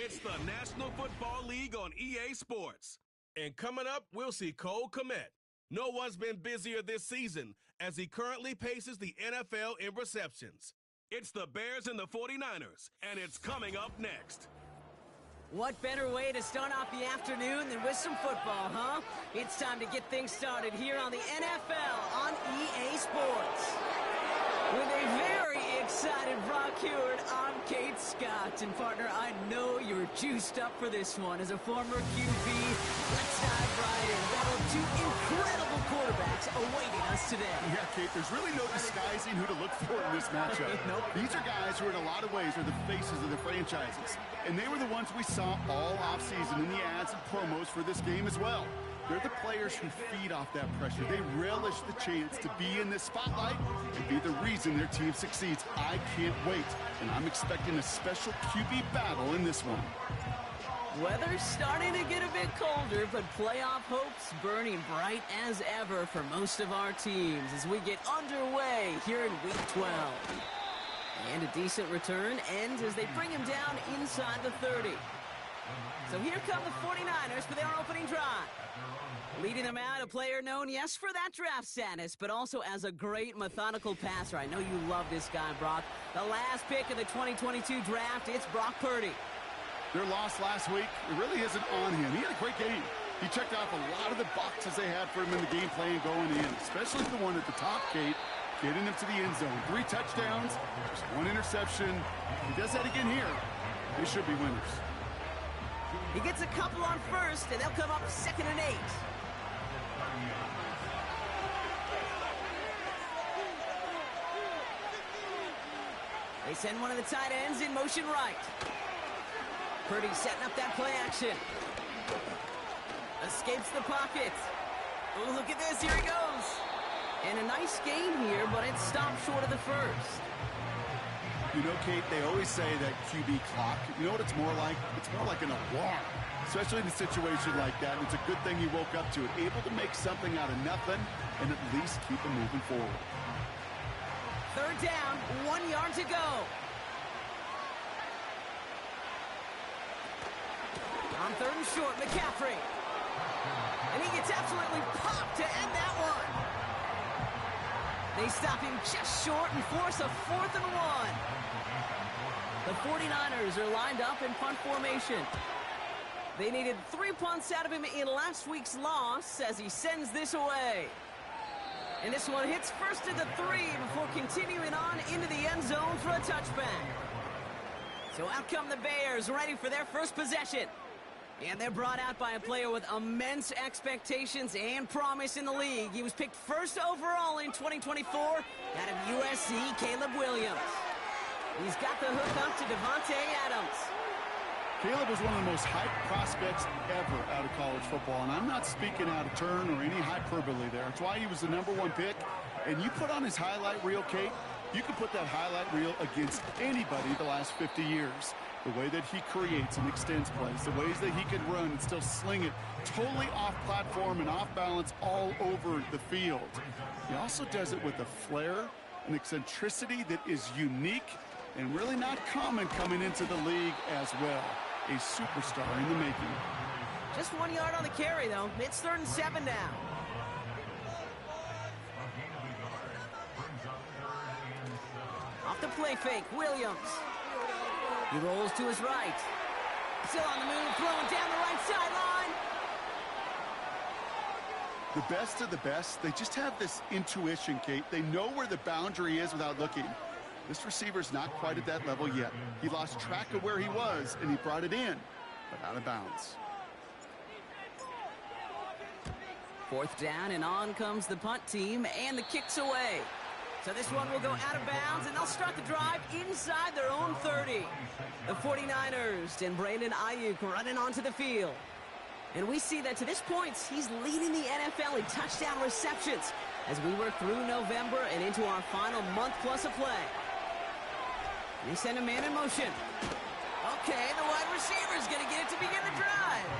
It's the National Football League on EA Sports. And coming up, we'll see Cole Kmet. No one's been busier this season as he currently paces the NFL in receptions. It's the Bears and the 49ers, and it's coming up next. What better way to start off the afternoon than with some football, huh? It's time to get things started here on the NFL on EA Sports. With a very excited Brock Hewitt, I'm Kate Scott. And partner, I know you're juiced up for this one. As a former QB, let's dive right in. Battle of two incredible quarterbacks awaiting us today. Yeah, Kate, there's really no disguising who to look for in this matchup. Nope. These are guys who in a lot of ways are the faces of their franchises. And they were the ones we saw all offseason in the ads and promos for this game as well. They're the players who feed off that pressure. They relish the chance to be in this spotlight and be the reason their team succeeds. I can't wait, and I'm expecting a special QB battle in this one. Weather's starting to get a bit colder, but playoff hopes burning bright as ever for most of our teams as we get underway here in Week 12. And a decent return ends as they bring him down inside the 30. So here come the 49ers for their opening drive. Leading them out, a player known, yes, for that draft status, but also as a great methodical passer. I know you love this guy, Brock. The last pick of the 2022 draft, it's Brock Purdy. Their loss last week, it really isn't on him. He had a great game. He checked off a lot of the boxes they had for him in the game plan going in, especially the one at the top, Kate, getting him to the end zone. 3 touchdowns, just 1 interception. If he does that again here, they should be winners. He gets a couple on first, and they'll come up 2nd and 8. They send one of the tight ends in motion right. Purdy setting up that play action. Escapes the pocket. Oh, look at this. Here he goes. And a nice gain here, but it stopped short of the first. You know, Kate, they always say that QB clock, you know what it's more like? It's more like an alarm, especially in a situation like that. And it's a good thing he woke up to it, able to make something out of nothing and at least keep him moving forward. 3rd down, 1 yard to go. On 3rd and short, McCaffrey. And he gets absolutely popped to end that one. They stop him just short and force a 4th and 1. The 49ers are lined up in punt formation. They needed 3 punts out of him in last week's loss as he sends this away. And this one hits first at the 3 before continuing on into the end zone for a touchback. So out come the Bears, ready for their first possession. And they're brought out by a player with immense expectations and promise in the league. He was picked 1st overall in 2024 out of USC, Caleb Williams. He's got the hook up to Devontae Adams. Caleb was one of the most hyped prospects ever out of college football, and I'm not speaking out of turn or any hyperbole there. It's why he was the #1 pick. And you put on his highlight reel, Kate, you can put that highlight reel against anybody the last 50 years. The way that he creates and extends plays, the ways that he can run and still sling it totally off platform and off balance all over the field. He also does it with a flair, an eccentricity that is unique and really not common coming into the league as well. A superstar in the making. Just 1 yard on the carry, though. It's 3rd and 7 now. Off the play fake, Williams. He rolls to his right. Still on the move, throwing down the right sideline. The best of the best, they just have this intuition, Kate. They know where the boundary is without looking. This receiver's not quite at that level yet. He lost track of where he was, and he brought it in, but out of bounds. 4th down, and on comes the punt team, and the kick's away. So this one will go out of bounds, and they'll start the drive inside their own 30. The 49ers and Brandon Ayuk running onto the field. And we see that to this point, he's leading the NFL in touchdown receptions as we work through November and into our final month plus of play. They send a man in motion. Okay, the wide receiver's going to get it to begin the drive.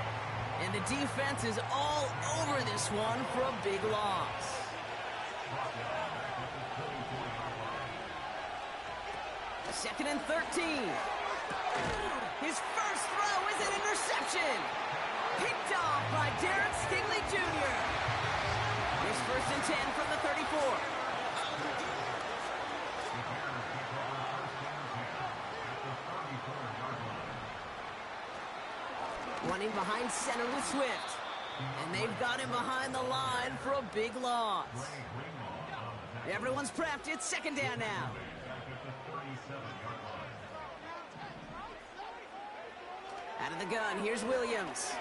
And the defense is all over this one for a big loss. 2nd and 13. His first throw is an interception. Picked off by Derek Stingley Jr. His first and 10 from the 34. Running behind center with Swift. And they've got him behind the line for a big loss. Everyone's prepped. It's second down now. Out of the gun, here's Williams.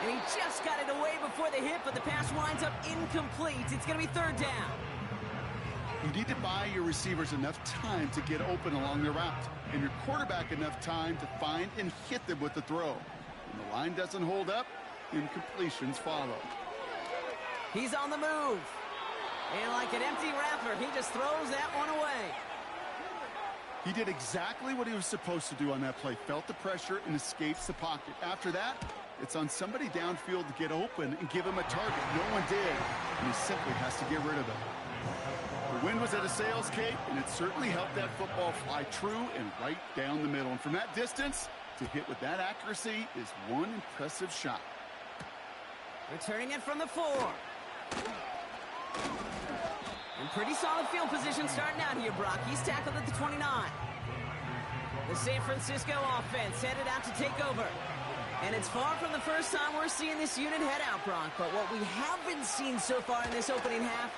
And he just got it away before the hit, but the pass winds up incomplete. It's going to be third down. You need to buy your receivers enough time to get open along their route, and your quarterback enough time to find and hit them with the throw. When the line doesn't hold up, incompletions follow. He's on the move. And like an empty wrapper, he just throws that one away. He did exactly what he was supposed to do on that play. Felt the pressure and escapes the pocket. After that, it's on somebody downfield to get open and give him a target. No one did, and he simply has to get rid of it. The wind was at a sail's cape, and it certainly helped that football fly true and right down the middle. And from that distance, to hit with that accuracy is one impressive shot. Returning it from the 4. And pretty solid field position starting out here, Brock. He's tackled at the 29. The San Francisco offense headed out to take over. And it's far from the first time we're seeing this unit head out, Brock. But what we haven't seen so far in this opening half,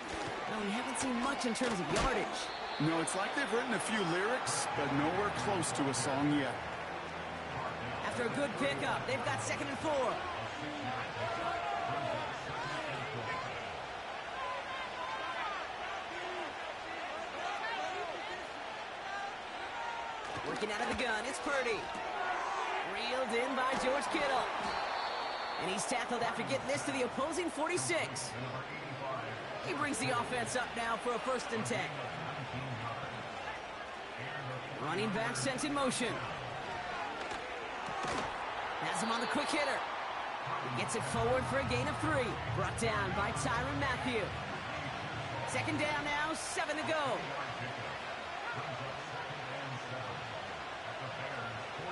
well, we haven't seen much in terms of yardage. No, it's like they've written a few lyrics, but nowhere close to a song yet. After a good pickup, they've got second and 4. Working out of the gun, it's Purdy. Reeled in by George Kittle. And he's tackled after getting this to the opposing 46. He brings the offense up now for a first and 10. Running back sent in motion. Has him on the quick hitter. He gets it forward for a gain of 3. Brought down by Tyrann Mathieu. Second down now, 7 to go.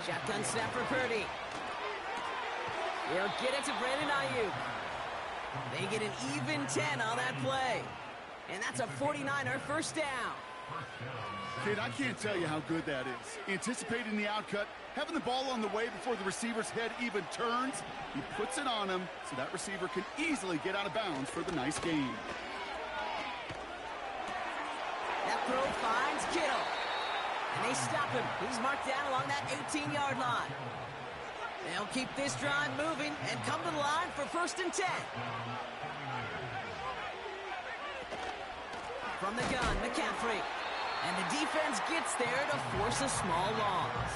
Shotgun snap for Purdy. He'll get it to Brandon Ayuk. They get an even 10 on that play. And that's a 49er first down. Kid, I can't tell you how good that is. Anticipating the outcut, having the ball on the way before the receiver's head even turns. He puts it on him so that receiver can easily get out of bounds for the nice gain. That throw finds Kittle. And they stop him. He's marked down along that 18-yard line. They'll keep this drive moving and come to the line for first and 10. From the gun, McCaffrey. And the defense gets there to force a small loss.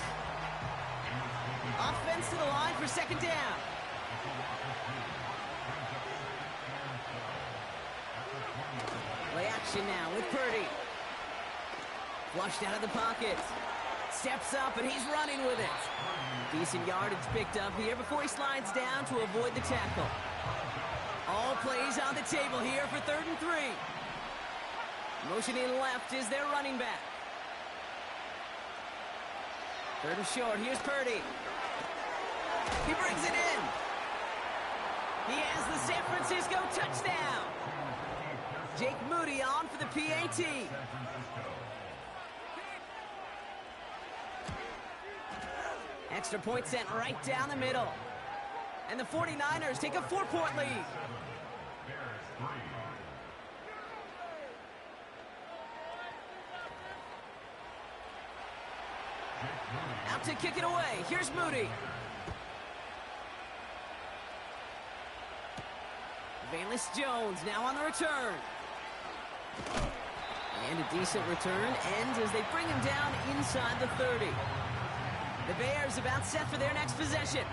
Offense to the line for second down. Play action now with Purdy. Flushed out of the pocket. Steps up and he's running with it. Decent yardage picked up here before he slides down to avoid the tackle. All plays on the table here for third and 3. Motioning left is their running back. Third and short, here's Purdy. He brings it in. He has the San Francisco touchdown. Jake Moody on for the PAT. Extra point sent right down the middle. And the 49ers take a 4-point lead. Out to kick it away. Here's Moody. Valus Jones now on the return. And a decent return ends as they bring him down inside the 30. The Bears about set for their next possession.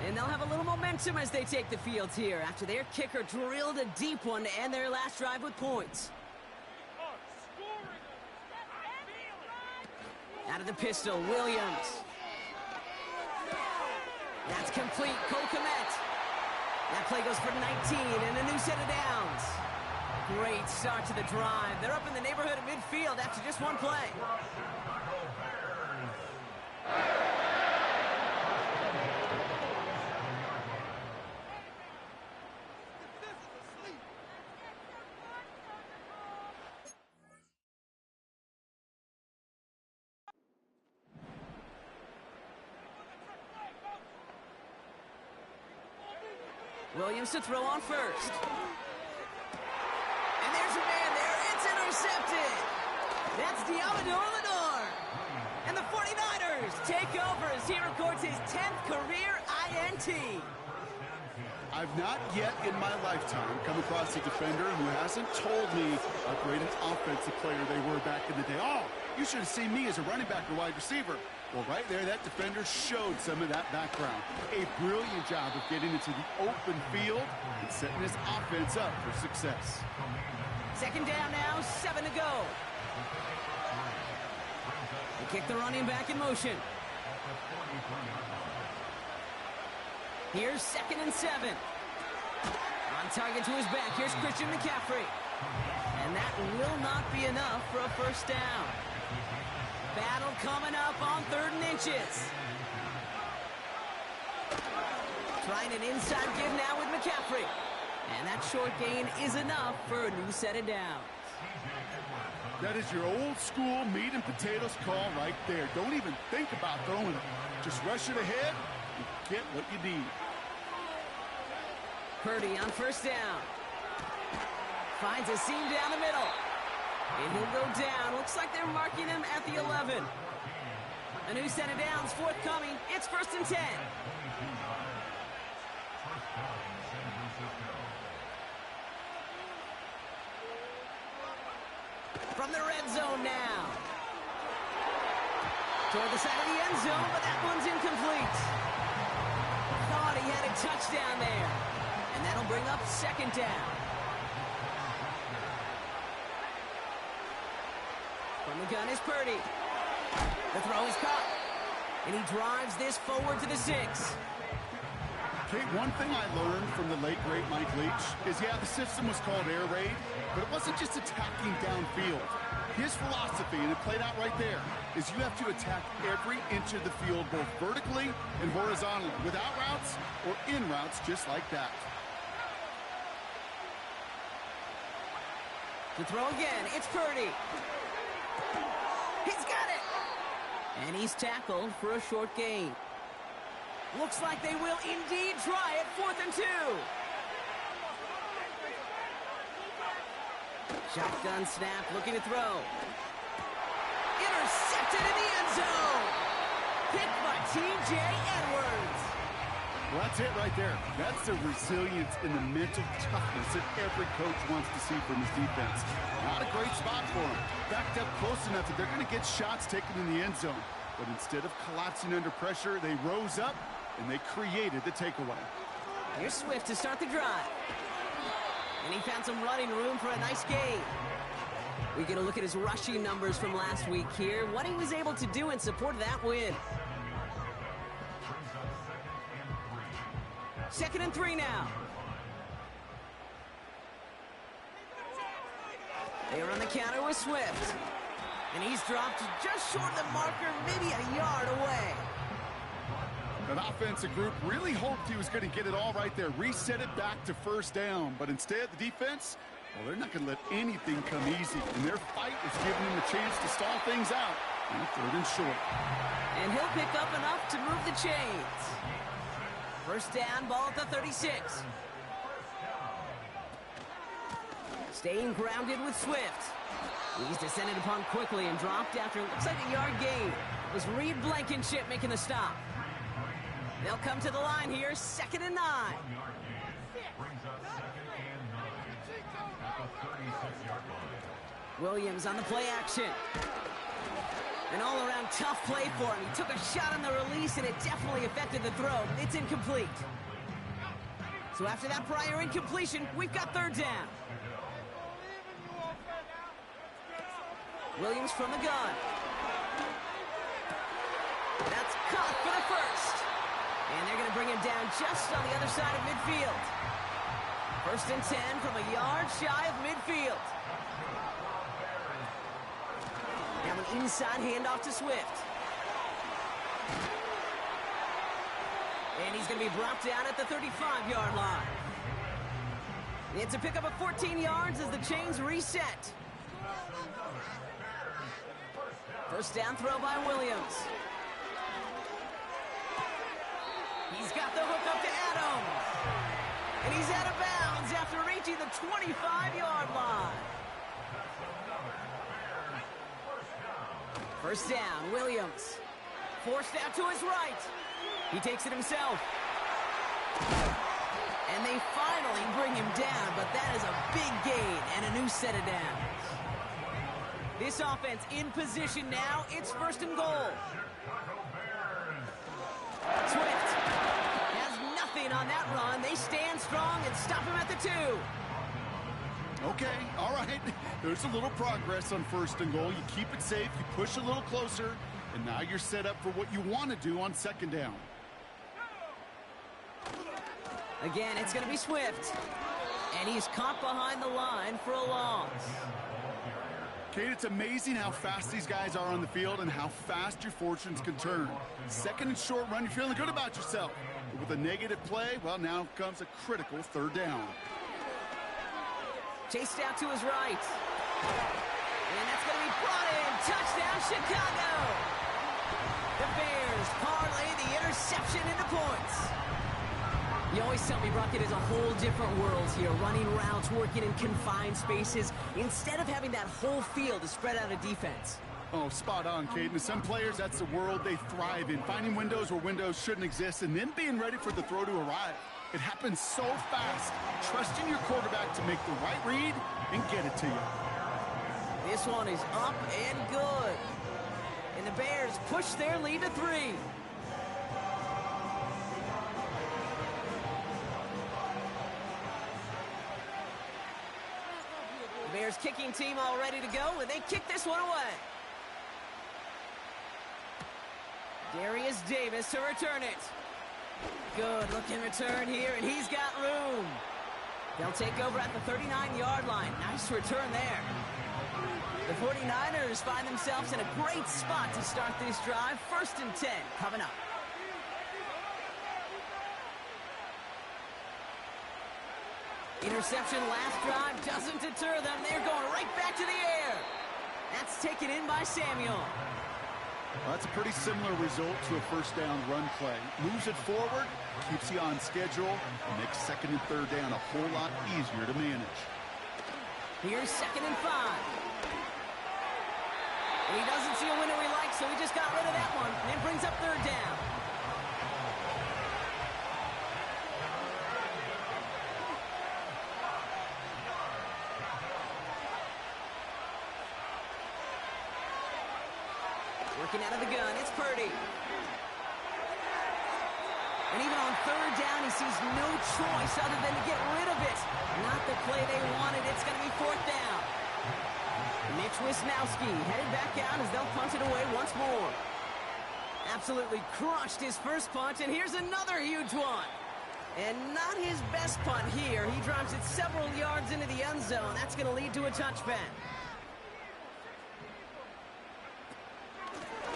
And they'll have a little momentum as they take the field here after their kicker drilled a deep one to end their last drive with points. Out of the pistol, Williams. That's complete. Cole Kmet. That play goes for 19 and a new set of downs. Great start to the drive. They're up in the neighborhood of midfield after just one play. Williams to throw on first. And there's a man there. It's intercepted. That's Diamador Lenore. And the 49ers take over as he records his 10th career INT. I've not yet in my lifetime come across a defender who hasn't told me how great an offensive player they were back in the day. Oh, you should have seen me as a running back or wide receiver. Well, right there, that defender showed some of that background. A brilliant job of getting into the open field and setting his offense up for success. Second down now, 7 to go. They kick the running back in motion. Here's 2nd and 7. On target to his back. Here's Christian McCaffrey. And that will not be enough for a first down. Battle coming up on 3rd and inches. Trying an inside give now with McCaffrey. And that short gain is enough for a new set of downs. That is your old school meat and potatoes call right there. Don't even think about throwing it. Just rush it ahead and get what you need. Purdy on first down. Finds a seam down the middle. And he'll go down. Looks like they're marking him at the 11. A new set of downs forthcoming. It's 1st and 10. From the red zone now. Toward the side of the end zone, but that one's incomplete. Thought he had a touchdown there. And that'll bring up 2nd down. From the gun is Purdy. The throw is caught. And he drives this forward to the 6. Okay, one thing I learned from the late, great Mike Leach is, yeah, the system was called air raid, but it wasn't just attacking downfield. His philosophy, and it played out right there, is you have to attack every inch of the field, both vertically and horizontally, without routes or in routes, just like that. To throw again, it's Purdy. He's got it! And he's tackled for a short gain. Looks like they will indeed try it. 4th and 2. Shotgun snap, looking to throw. Intercepted in the end zone. Picked by T.J. Edwards. Well, that's it right there. That's the resilience and the mental toughness that every coach wants to see from his defense. Not a great spot for him. Backed up close enough that they're going to get shots taken in the end zone. But instead of collapsing under pressure, they rose up and they created the takeaway. Here's Swift to start the drive. And he found some running room for a nice gain. We get a look at his rushing numbers from last week here. What he was able to do in support of that win. 2nd and 3 now. They are on the counter with Swift. And he's dropped just short of the marker, maybe a yard away. That offensive group really hoped he was going to get it all right there, reset it back to 1st down. But instead, the defense, well, they're not going to let anything come easy. And their fight is giving them a chance to stall things out on 3rd and short. And he'll pick up enough to move the chains. 1st down, ball at the 36. Staying grounded with Swift. He's descended upon quickly and dropped after looks like a yard gain. It was Reed Blankenship making the stop. They'll come to the line here, 2nd and 9. Williams on the play action. An all-around tough play for him. He took a shot on the release, and it definitely affected the throw. It's incomplete. So after that prior incompletion, we've got 3rd down. Williams from the gun. That's caught for the 1st. And they're going to bring him down just on the other side of midfield. 1st and 10 from a yard shy of midfield. Now an inside handoff to Swift. And he's going to be brought down at the 35-yard line. It's a pickup of 14 yards as the chains reset. 1st down throw by Williams. He's got the hook up to Adams. And he's out of bounds after reaching the 25-yard line. First down, Williams. Forced out to his right. He takes it himself. And they finally bring him down, but that is a big gain and a new set of downs. This offense in position now. It's first and goal. Swift has nothing on that run. They stand strong and stop him at the 2. Okay, all right. There's a little progress on first and goal. You keep it safe, you push a little closer, and now you're set up for what you want to do on second down. Again, it's going to be Swift. And he's caught behind the line for a loss. Kate, it's amazing how fast these guys are on the field and how fast your fortunes can turn. Second and short run, you're feeling good about yourself. But with a negative play, well, now comes a critical third down. Chased out to his right. And that's going to be brought in. Touchdown, Chicago. The Bears parlay the interception into points. You always tell me, Brock, it is a whole different world here. Running routes, working in confined spaces, instead of having that whole field to spread out a defense. Oh, spot on, Kate. And some players, that's the world they thrive in. Finding windows where windows shouldn't exist and then being ready for the throw to arrive. It happens so fast. Trusting your quarterback to make the right read and get it to you. This one is up and good. And the Bears push their lead to 3. The Bears kicking team all ready to go, and they kick this one away. Darius Davis to return it. Good looking return here, and he's got room. They'll take over at the 39-yard line. Nice return there. The 49ers find themselves in a great spot to start this drive. First and 10 coming up. Interception last drive doesn't deter them. They're going right back to the air. That's taken in by Samuel. Well, that's a pretty similar result to a first down run play. Moves it forward, keeps you on schedule, and makes second and third down a whole lot easier to manage. Here's second and 5. And he doesn't see a window he likes, so he just got rid of that one. And it brings up third down. Working out of the gun, it's Purdy. And even on third down, he sees no choice other than to get rid of it. Not the play they wanted. It's going to be fourth down. Mitch Wisnowski headed back out as they'll punt it away once more. Absolutely crushed his first punt, and here's another huge one. And not his best punt here. He drives it several yards into the end zone. That's going to lead to a touchback.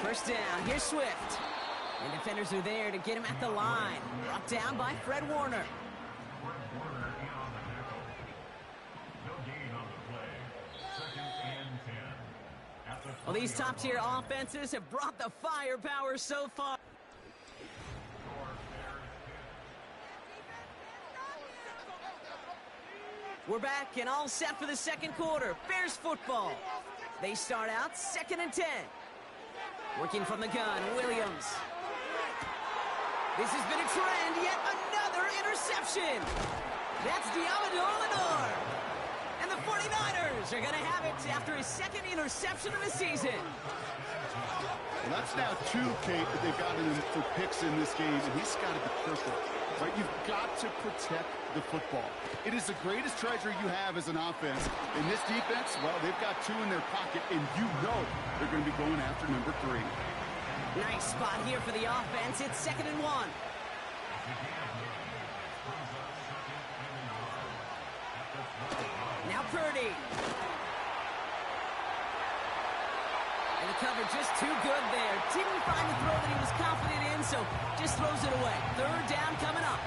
First down, here's Swift. And defenders are there to get him at the line. Brought down by Fred Warner. Well, these top-tier offenses have brought the firepower so far. We're back and all set for the second quarter. Bears football. They start out second and 10. Working from the gun, Williams. This has been a trend, yet another interception. That's Diamado Lenore. And the 49ers are going to have it after his second interception of the season. Well, that's now 2, Kate, that they've gotten him for picks in this game, and he's got to be careful. Right? You've got to protect the football. It is the greatest treasure you have as an offense. In this defense, well, they've got 2 in their pocket, and you know they're going to be going after number 3. Nice spot here for the offense. It's second and 1. Now Purdy. And the cover just too good there. Didn't find the throw that he was confident in, so just throws it away. Third down coming up.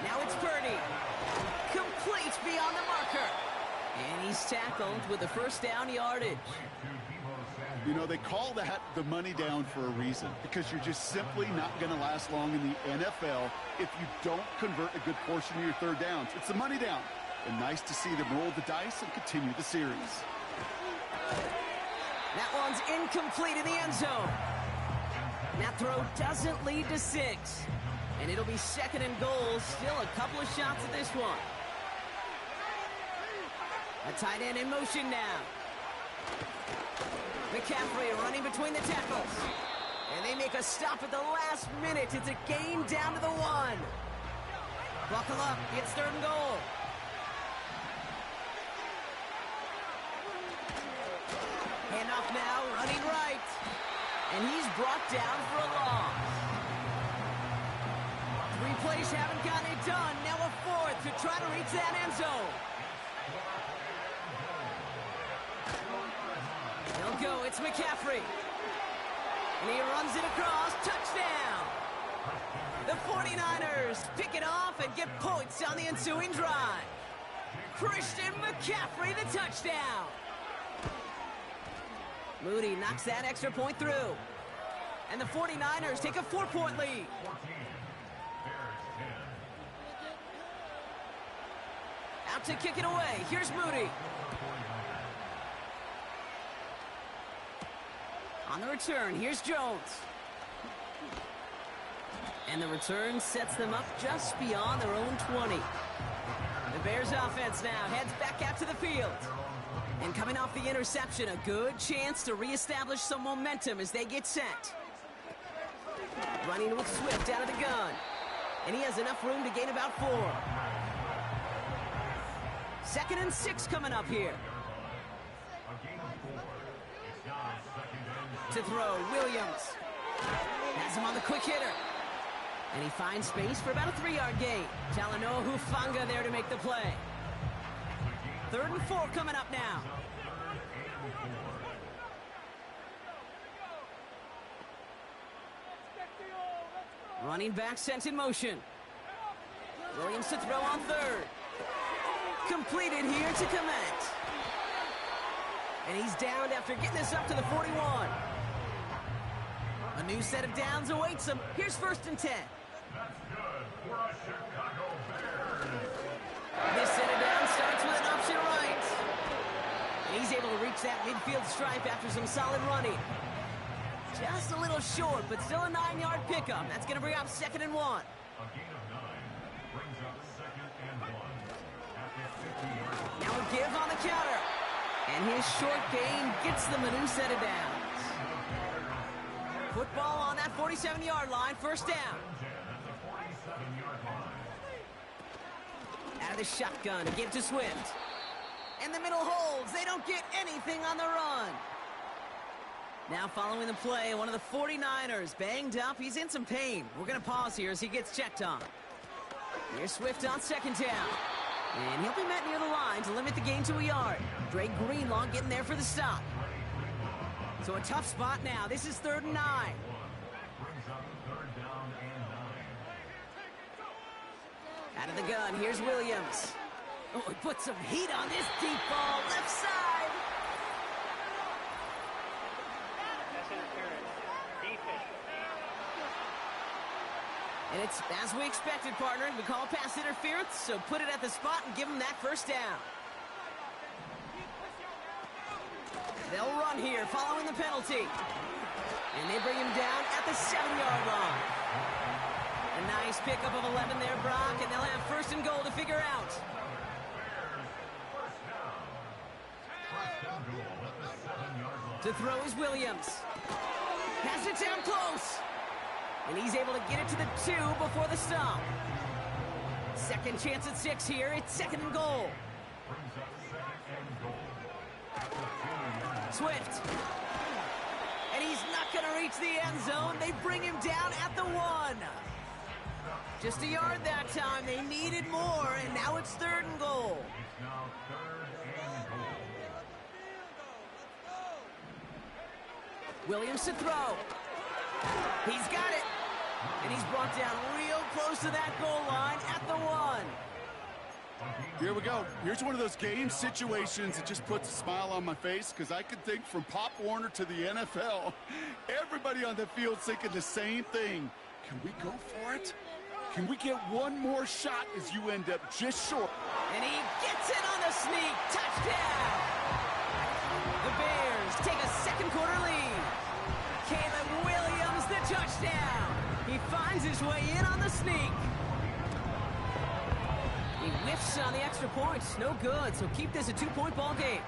Now it's Purdy. Complete beyond the marker. And he's tackled with the first down yardage. You know, they call that the money down for a reason, because you're just simply not going to last long in the NFL if you don't convert a good portion of your third downs. It's the money down. And nice to see them roll the dice and continue the series. That one's incomplete in the end zone. That throw doesn't lead to 6. And it'll be 2nd and goal. Still a couple of shots at this one. A tight end in motion now. McCaffrey running between the tackles. And they make a stop at the last minute. It's a gain down to the 1. Buckle up. It's 3rd and goal. Handoff now, running right. And he's brought down for a loss. 3 plays haven't gotten it done. Now a 4th to try to reach that end zone. He'll go, it's McCaffrey. And he runs it across, touchdown. The 49ers pick it off and get points on the ensuing drive. Christian McCaffrey, the touchdown. Moody knocks that extra point through. And the 49ers take a 4-point lead. Out to kick it away. Here's Moody. On the return, here's Jones. And the return sets them up just beyond their own 20. The Bears offense now heads back out to the field. And coming off the interception, a good chance to reestablish some momentum as they get set. Running with Swift out of the gun. And he has enough room to gain about 4. 2nd and 6 coming up here. To throw, Williams. Has him on the quick hitter. And he finds space for about a 3-yard gain. Talanoa Hufanga there to make the play. 3rd and 4 coming up now. Running back sent in motion. Williams to throw on 3rd. Completed here to Komet. And he's downed after getting this up to the 41. A new set of downs awaits him. Here's 1st and 10. This set of downs starts with an option right. And he's able to reach that midfield stripe after some solid running. Just a little short, but still a 9-yard pickup. That's going to bring up 2nd and 1. Now a give on the counter. And his short gain gets them a new set of downs. Football on that 47-yard line, 1st down. Out of the shotgun, a give to Swift. And the middle holds. They don't get anything on the run. Now following the play, one of the 49ers banged up. He's in some pain. We're going to pause here as he gets checked on. Here's Swift on 2nd down. And he'll be met near the line to limit the gain to a yard. Drake Greenlaw getting there for the stop. So a tough spot now. This is 3rd and 9. Out of the gun, here's Williams. Oh, he put some heat on this deep ball, left side. And it's as we expected, partner. We call pass interference, so put it at the spot and give them that 1st down. They'll run here following the penalty. And they bring him down at the 7-yard line. A nice pickup of 11 there, Brock, and they'll have 1st and goal to figure out. To throw is Williams. Has it down close. And he's able to get it to the 2 before the stop. 2nd chance at 6 here. It's 2nd and goal. Swift. And he's not going to reach the end zone. They bring him down at the 1. Just a yard that time. They needed more, and now it's 3rd and goal. Williams to throw. He's got it. And he's brought down real close to that goal line at the 1. Here we go. Here's one of those game situations that just puts a smile on my face because I could think from Pop Warner to the NFL. Everybody on the field thinking the same thing. Can we go for it? Can we get one more shot as you end up just short? And he gets it on the sneak. Touchdown! The Bears take a second quarter lead. Caleb Williams, the touchdown. He finds his way in on the sneak. He whiffs on the extra points. No good, so keep this a 2-point ball game.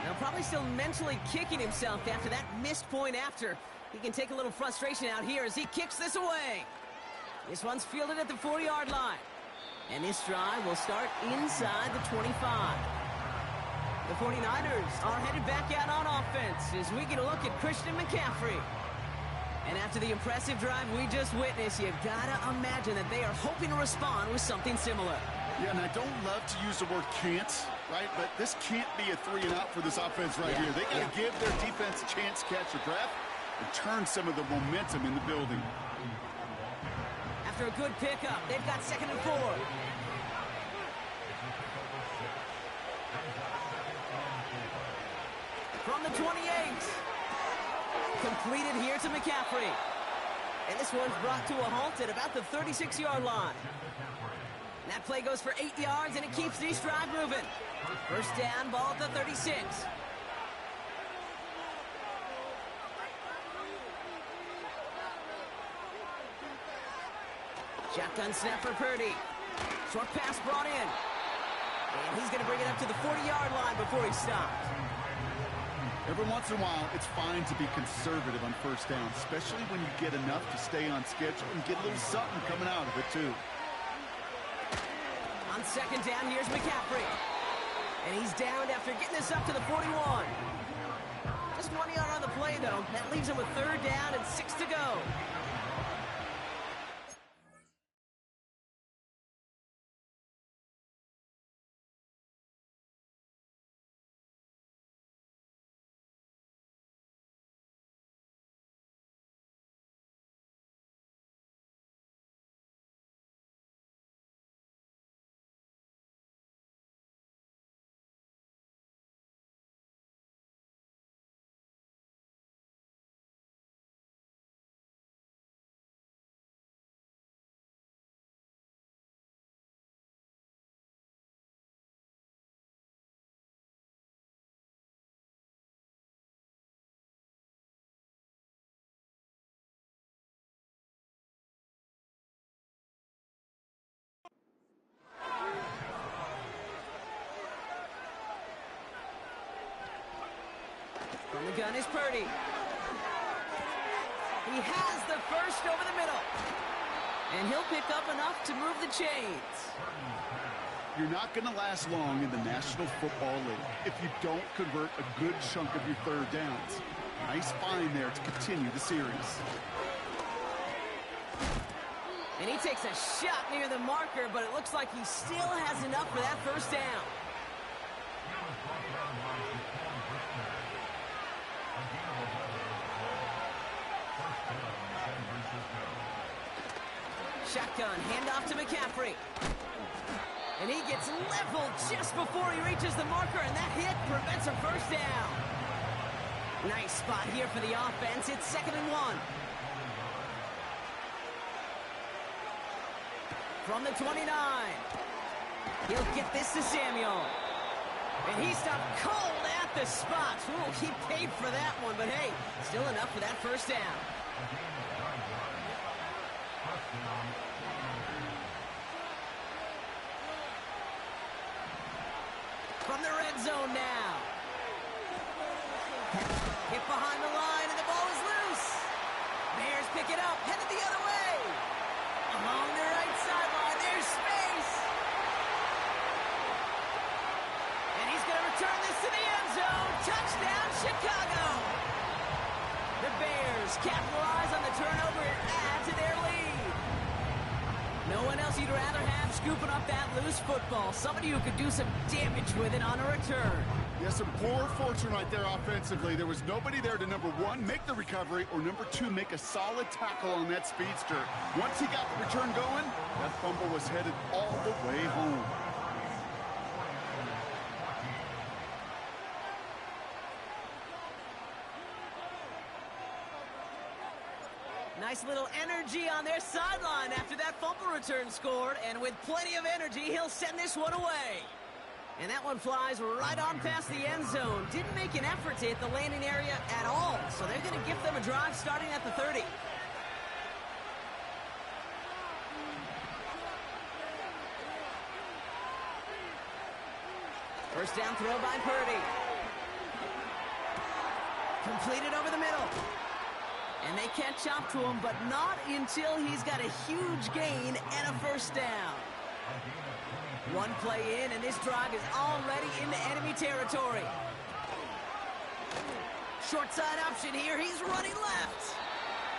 Now probably still mentally kicking himself after that missed point after. He can take a little frustration out here as he kicks this away. This one's fielded at the 40-yard line. And this drive will start inside the 25. The 49ers are headed back out on offense as we get a look at Christian McCaffrey. And after the impressive drive we just witnessed, you've got to imagine that they are hoping to respond with something similar. Yeah, and I don't love to use the word can't, right? But this can't be a 3-and-out for this offense right here. They got to give their defense a chance to catch their breath and turn some of the momentum in the building. After a good pickup, they've got 2nd and 4. From the 28. Completed here to McCaffrey. And this one's brought to a halt at about the 36-yard line. And that play goes for 8 yards, and it keeps this drive moving. First down, ball at the 36. Shotgun snap for Purdy. Short pass brought in. And he's going to bring it up to the 40-yard line before he stops. Every once in a while, it's fine to be conservative on first down, especially when you get enough to stay on schedule and get a little something coming out of it, too. On second down, here's McCaffrey. And he's downed after getting this up to the 41. Just 1 yard on the play, though. That leaves him with 3rd down and 6 to go. From the gun is Purdy. He has the first over the middle. And he'll pick up enough to move the chains. You're not going to last long in the National Football League if you don't convert a good chunk of your 3rd downs. Nice find there to continue the series. And he takes a shot near the marker, but it looks like he still has enough for that first down. Shotgun, handoff to McCaffrey. And he gets leveled just before he reaches the marker, and that hit prevents a first down. Nice spot here for the offense. It's 2nd and 1. From the 29. He'll get this to Samuel. And he stopped cold at the spot. Ooh, he paid for that one, but hey, still enough for that first down. From the red zone now. Hit behind the line, and the ball is loose. Bears pick it up, headed the other way. Along the right sideline, there's space. And he's going to return this to the end zone. Touchdown, Chicago. The Bears capitalize on the turnover and add to their lead. No one else you'd rather have scooping up that loose football. Somebody who could do some damage with it on a return. Yeah, some poor fortune right there offensively. There was nobody there to, number one, make the recovery, or number two, make a solid tackle on that speedster. Once he got the return going, that fumble was headed all the way home. Nice little energy on their sideline after that fumble return scored, and with plenty of energy, he'll send this one away. And that one flies right on past the end zone. Didn't make an effort to hit the landing area at all, so they're going to give them a drive starting at the 30. First down throw by Purdy. Completed over the middle. And they catch up to him, but not until he's got a huge gain and a first down. One play in, and this drive is already into enemy territory. Short side option here. He's running left.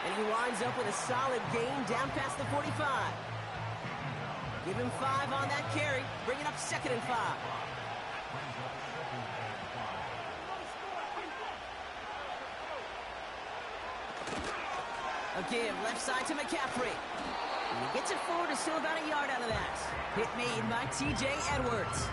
And he winds up with a solid gain down past the 45. Give him 5 on that carry, bringing up 2nd and 5. Again, left side to McCaffrey. And he gets it forward to still about a yard out of that. Hit made by T.J. Edwards.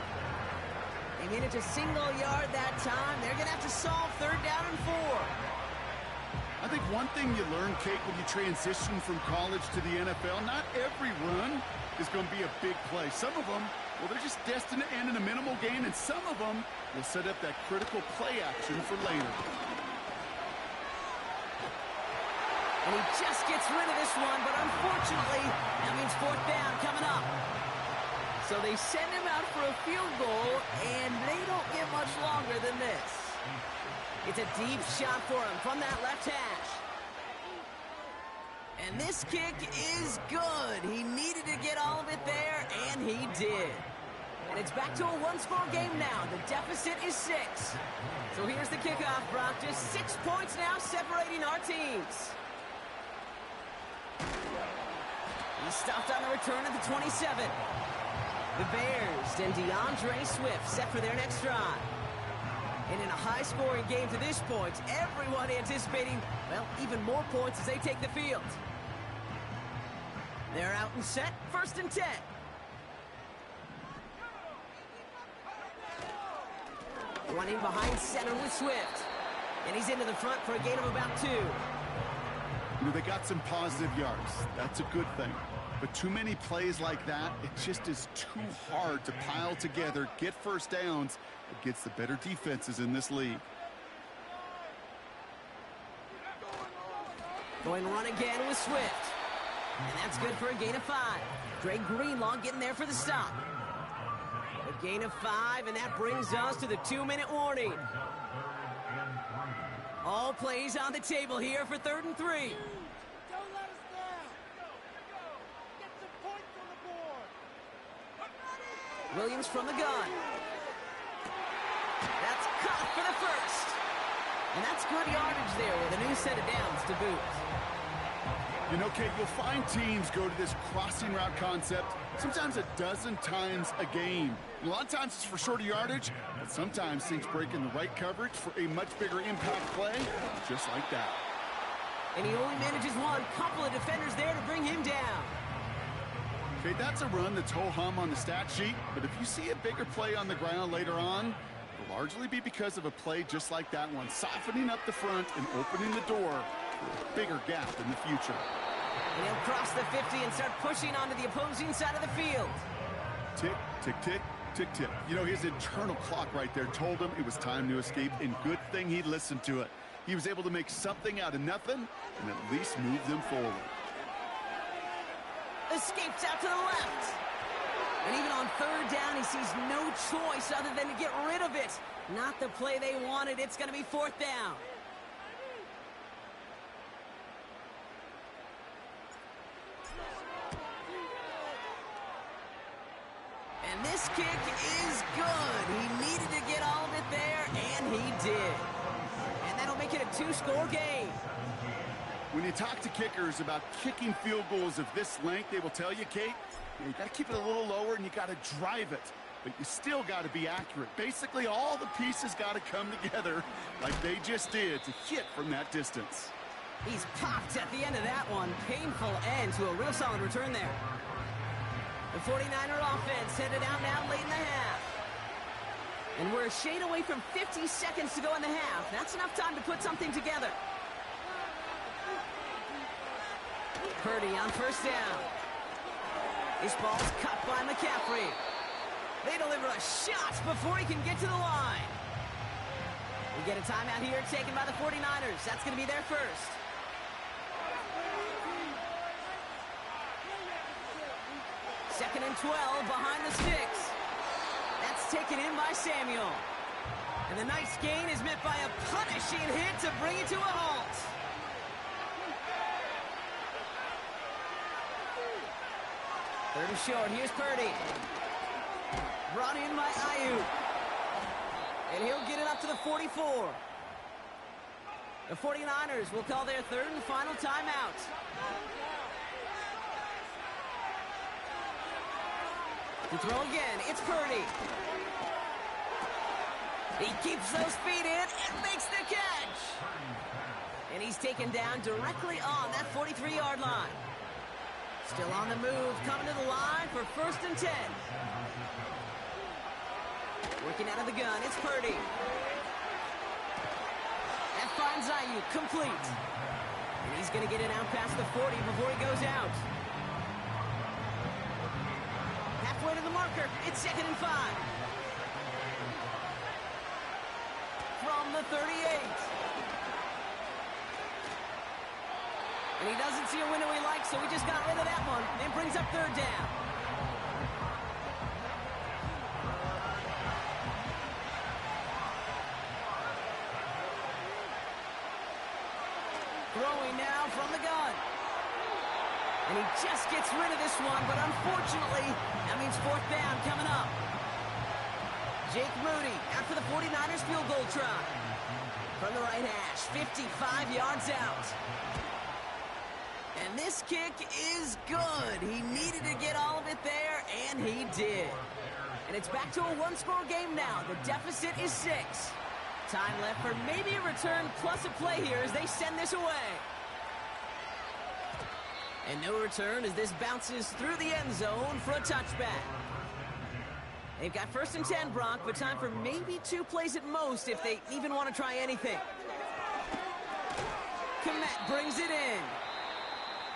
They managed a single yard that time. They're going to have to solve 3rd down and 4. I think one thing you learn, Kate, when you transition from college to the NFL, not every run is going to be a big play. Some of them, well, they're just destined to end in a minimal gain, and some of them will set up that critical play action for later. And he just gets rid of this one, but unfortunately, that means 4th down coming up. So they send him out for a field goal, and they don't get much longer than this. It's a deep shot for him from that left hash. And this kick is good. He needed to get all of it there, and he did. And it's back to a one-score game now. The deficit is 6. So here's the kickoff, Brock. Just 6 points now separating our teams. He's stopped on the return at the 27. The Bears and DeAndre Swift set for their next drive. And in a high-scoring game to this point, everyone anticipating, well, even more points as they take the field. They're out and set, 1st and 10. Running behind center with Swift. And he's into the front for a gain of about 2. You know, they got some positive yards. That's a good thing. But too many plays like that, it just is too hard to pile together, get first downs against the better defenses in this league. Going run again with Swift. And that's good for a gain of 5. Dre Greenlaw getting there for the stop. A gain of 5, and that brings us to the 2-minute warning. All plays on the table here for 3rd and 3. Don't let us down. Get some points on the board. Williams from the gun. That's caught for the first. And that's good yardage there with a new set of downs to boot. You know, Kate, you'll find teams go to this crossing route concept sometimes a dozen times a game. A lot of times it's for shorter yardage, but sometimes things break in the right coverage for a much bigger impact play, just like that. And he only manages one. Couple of defenders there to bring him down. Okay, that's a run that's ho-hum on the stat sheet, but if you see a bigger play on the ground later on, it'll largely be because of a play just like that one, softening up the front and opening the door for a bigger gap in the future. And he'll cross the 50 and start pushing onto the opposing side of the field. Tick, tick, tick, tick, tick. You know, his internal clock right there told him it was time to escape, and good thing he listened to it. He was able to make something out of nothing and at least move them forward. Escapes out to the left. And even on 3rd down, he sees no choice other than to get rid of it. Not the play they wanted. It's going to be 4th down. And this kick is good. He needed to get all of it there, and he did. And that'll make it a 2-score game. When you talk to kickers about kicking field goals of this length, they will tell you, Kate, you got to keep it a little lower and you got to drive it. but you still got to be accurate. Basically, all the pieces got to come together like they just did to hit from that distance. He's popped at the end of that one. Painful end to a real solid return there. The 49er offense headed out now late in the half. And we're a shade away from 50 seconds to go in the half. That's enough time to put something together. Purdy on first down. His ball's cut by McCaffrey. They deliver a shot before he can get to the line. We get a timeout here taken by the 49ers. That's going to be their first. Second and 12 behind the sticks. That's taken in by Samuel. And the nice gain is met by a punishing hit to bring it to a halt. Third and short. Here's Purdy. Brought in by Ayuk. And he'll get it up to the 44. The 49ers will call their third and final timeout. To throw again, it's Purdy. He keeps those feet in and makes the catch. And he's taken down directly on that 43-yard line. Still on the move, coming to the line for first and 10. Working out of the gun, it's Purdy. That finds Ayuk, complete. And he's going to get it out past the 40 before he goes out. Halfway to the marker, it's second and 5. From the 38. And he doesn't see a window he likes, so he just got rid of that one and brings up third down. Throwing now from the gun. And he just gets rid of this one, but unfortunately, that means fourth down coming up. Jake Moody after the 49ers field goal try. From the right hash, 55 yards out. And this kick is good. He needed to get all of it there, and he did. And it's back to a one-score game now. The deficit is 6. Time left for maybe a return plus a play here as they send this away. And no return as this bounces through the end zone for a touchback. They've got first and 10, Brock, but time for maybe 2 plays at most if they even want to try anything. Komet brings it in.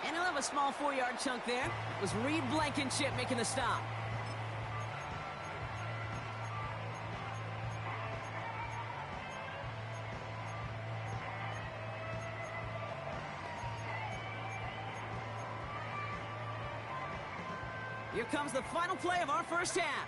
And he'll have a small 4-yard chunk there. It was Reed Blankenship making the stop. Here comes the final play of our first half.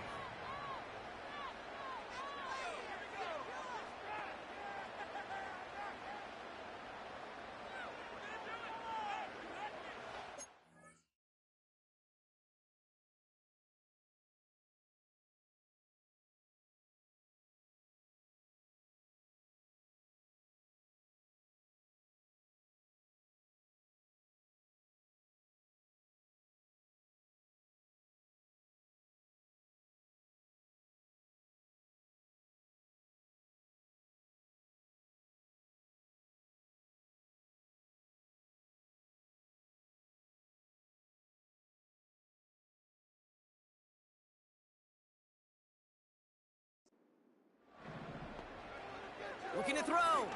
Looking to throw. Oh,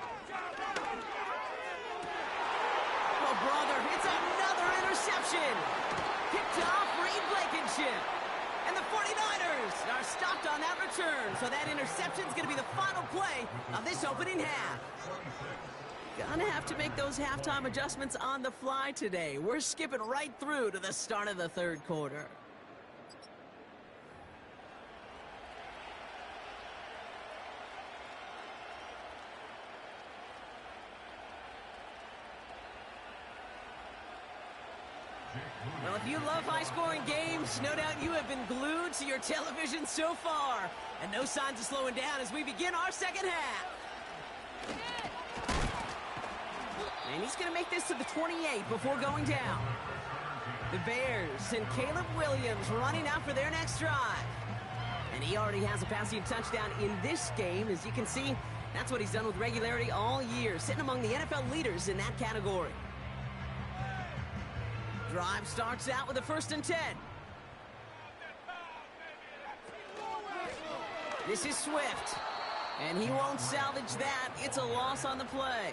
brother, it's another interception. Picked off Reed Blankenship. And the 49ers are stopped on that return. So that interception's going to be the final play of this opening half. Gonna have to make those halftime adjustments on the fly today. We're skipping right through to the start of the third quarter. Well, if you love high-scoring games, no doubt you have been glued to your television so far. And no signs of slowing down as we begin our second half. And he's going to make this to the 28 before going down. The Bears and Caleb Williams running out for their next drive. And And he already has a passing touchdown in this game. As you can see, that's what he's done with regularity all year, sitting among the NFL leaders in that category. Drive starts out with a 1st and 10. This is Swift, and he won't salvage that. It's a loss on the play.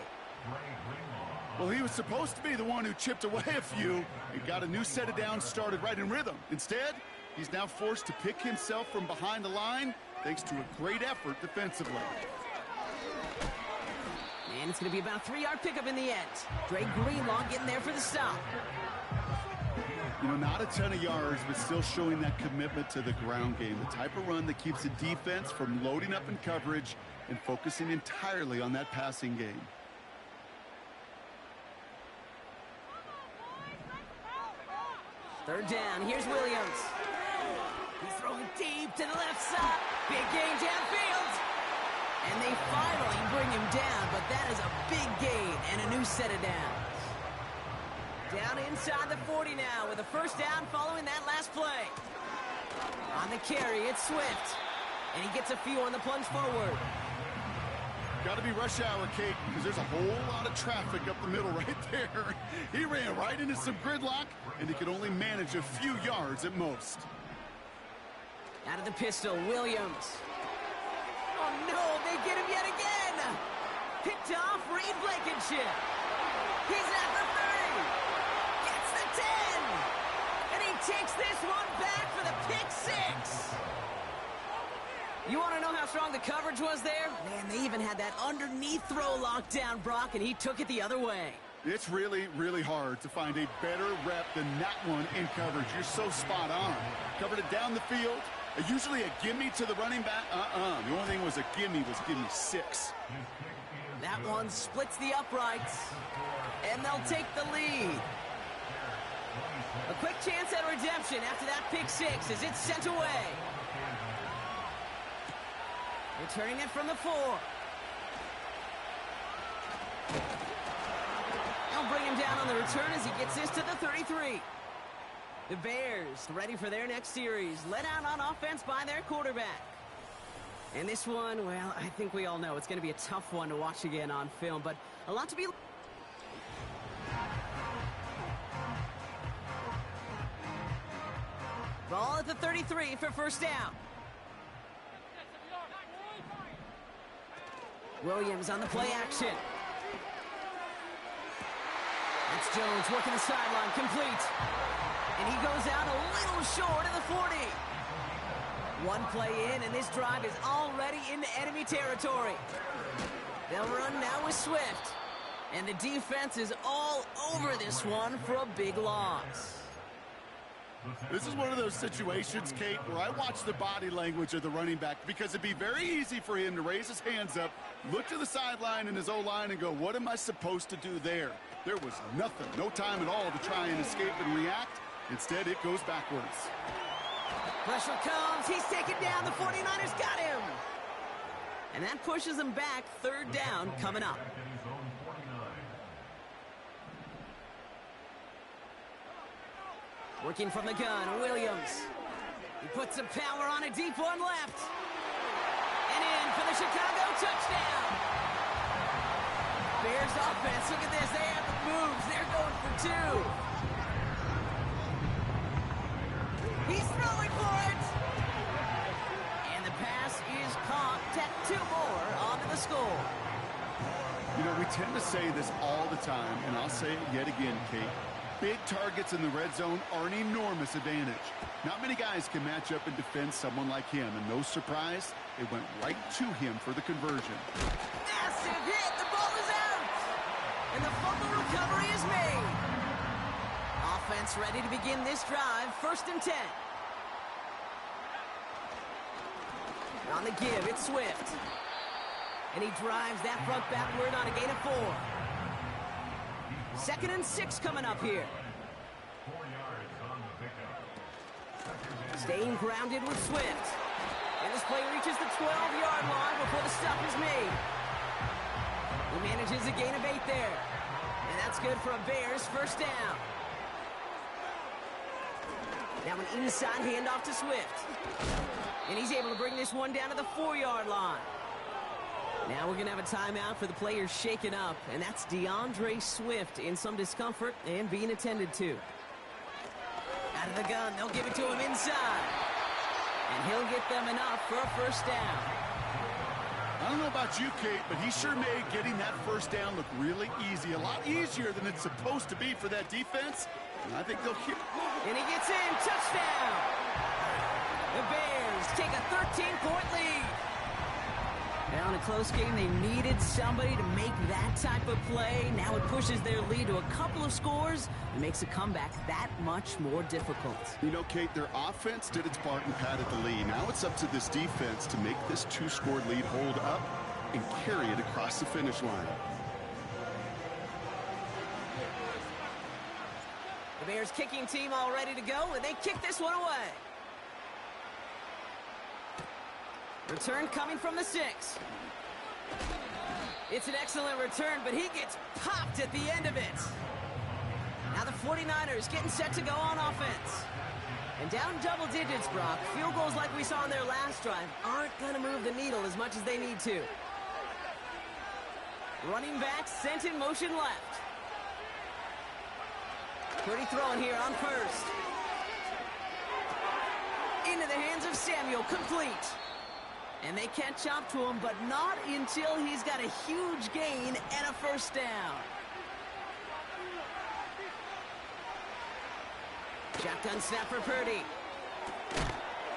Well, he was supposed to be the one who chipped away a few and got a new set of downs started right in rhythm. Instead, he's now forced to pick himself from behind the line thanks to a great effort defensively. And it's going to be about a 3-yard pickup in the end. Dre Greenlaw getting there for the stop. You know, not a ton of yards, but still showing that commitment to the ground game. The type of run that keeps the defense from loading up in coverage and focusing entirely on that passing game. Third down, here's Williams. He's throwing deep to the left side. Big gain downfield. And they finally bring him down, but that is a big gain and a new set of downs. Down inside the 40 now with a 1st down following that last play. On the carry, it's Swift. And he gets a few on the plunge forward. Got to be rush hour, Kate, because there's a whole lot of traffic up the middle right there. He ran right into some gridlock, and he could only manage a few yards at most. Out of the pistol, Williams. Oh, no, they get him yet again. Picked off Reed Blankenship. He's at the 30. Gets the 10. And he takes this one back for the pick 6. You want to know how strong the coverage was there? Man, they even had that underneath throw locked down, Brock, and he took it the other way. It's really, really hard to find a better rep than that one in coverage. You're so spot on. Covered it down the field. Usually a gimme to the running back. The only thing was a gimme 6. That one splits the uprights, and they'll take the lead. A quick chance at redemption after that pick 6 as it's sent away. Returning it from the 4. They'll bring him down on the return as he gets this to the 33. The Bears ready for their next series, led out on offense by their quarterback. And this one, well, I think we all know it's going to be a tough one to watch again on film, but a lot to be... Ball at the 33 for 1st down. Williams on the play action. That's Jones working the sideline, complete. And he goes out a little short of the 40. One play in, and this drive is already into enemy territory. They'll run now with Swift. And the defense is all over this one for a big loss. This is one of those situations, Kate, where I watch the body language of the running back because it'd be very easy for him to raise his hands up, look to the sideline in his O-line and go, what am I supposed to do there? There was nothing, no time at all to try and escape and react. Instead, it goes backwards. Pressure comes. He's taken down. The 49ers got him. And that pushes him back. 3rd down coming up. Working from the gun, Williams. He puts some power on a deep one left. And in for the Chicago touchdown. Bears offense, look at this. They have the moves. They're going for 2. He's throwing for it. And the pass is caught. 2 more onto the score. You know, we tend to say this all the time, and I'll say it yet again, Kate. Big targets in the red zone are an enormous advantage. Not many guys can match up and defend someone like him, and no surprise, it went right to him for the conversion. Massive hit! The ball is out! And the fumble recovery is made. Offense ready to begin this drive. 1st and 10. On the give, it's Swift. And he drives that front backward on a gain of 4. 2nd and 6 coming up here. Staying grounded with Swift. And this play reaches the 12-yard line before the stop is made. He manages a gain of 8 there. And that's good for a Bears 1st down. Now an inside handoff to Swift. And he's able to bring this one down to the 4-yard line. Now we're going to have a timeout for the players shaken up, and that's DeAndre Swift in some discomfort and being attended to. Out of the gun, they'll give it to him inside. And he'll get them enough for a first down. I don't know about you, Kate, but he sure made getting that first down look really easy. A lot easier than it's supposed to be for that defense. And I think they'll keep... And he gets in. Touchdown! The Bears take a 13-point lead. Now in a close game, they needed somebody to make that type of play. Now it pushes their lead to a couple of scores and makes a comeback that much more difficult. You know, Kate, their offense did its part and padded the lead. Now it's up to this defense to make this 2-score lead hold up and carry it across the finish line. The Bears kicking team all ready to go, and they kick this one away. Return coming from the 6. It's an excellent return, but he gets popped at the end of it. Now the 49ers getting set to go on offense. And down double digits, Brock. Field goals like we saw on their last drive aren't going to move the needle as much as they need to. Running back sent in motion left. Pretty throwing here on first. Into the hands of Samuel, complete. And they catch up to him, but not until he's got a huge gain and a first down. Shotgun snap for Purdy.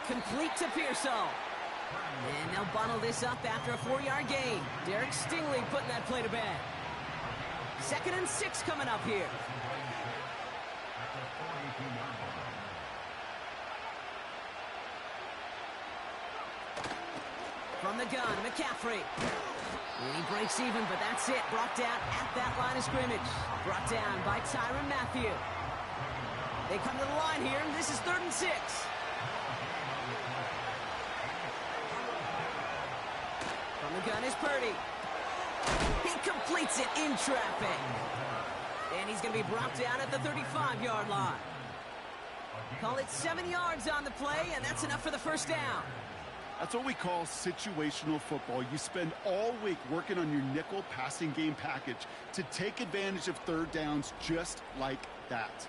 Complete to Pearson. And they'll bottle this up after a 4-yard gain. Derek Stingley putting that play to bed. 2nd and 6 coming up here. From the gun, McCaffrey. And he breaks even, but that's it. Brought down at that line of scrimmage. Brought down by Tyrann Mathieu. They come to the line here, and this is 3rd and 6. From the gun is Purdy. He completes it in traffic. And he's going to be brought down at the 35-yard line. Call it 7 yards on the play, and that's enough for the first down. That's what we call situational football. You spend all week working on your nickel passing game package to take advantage of 3rd downs just like that.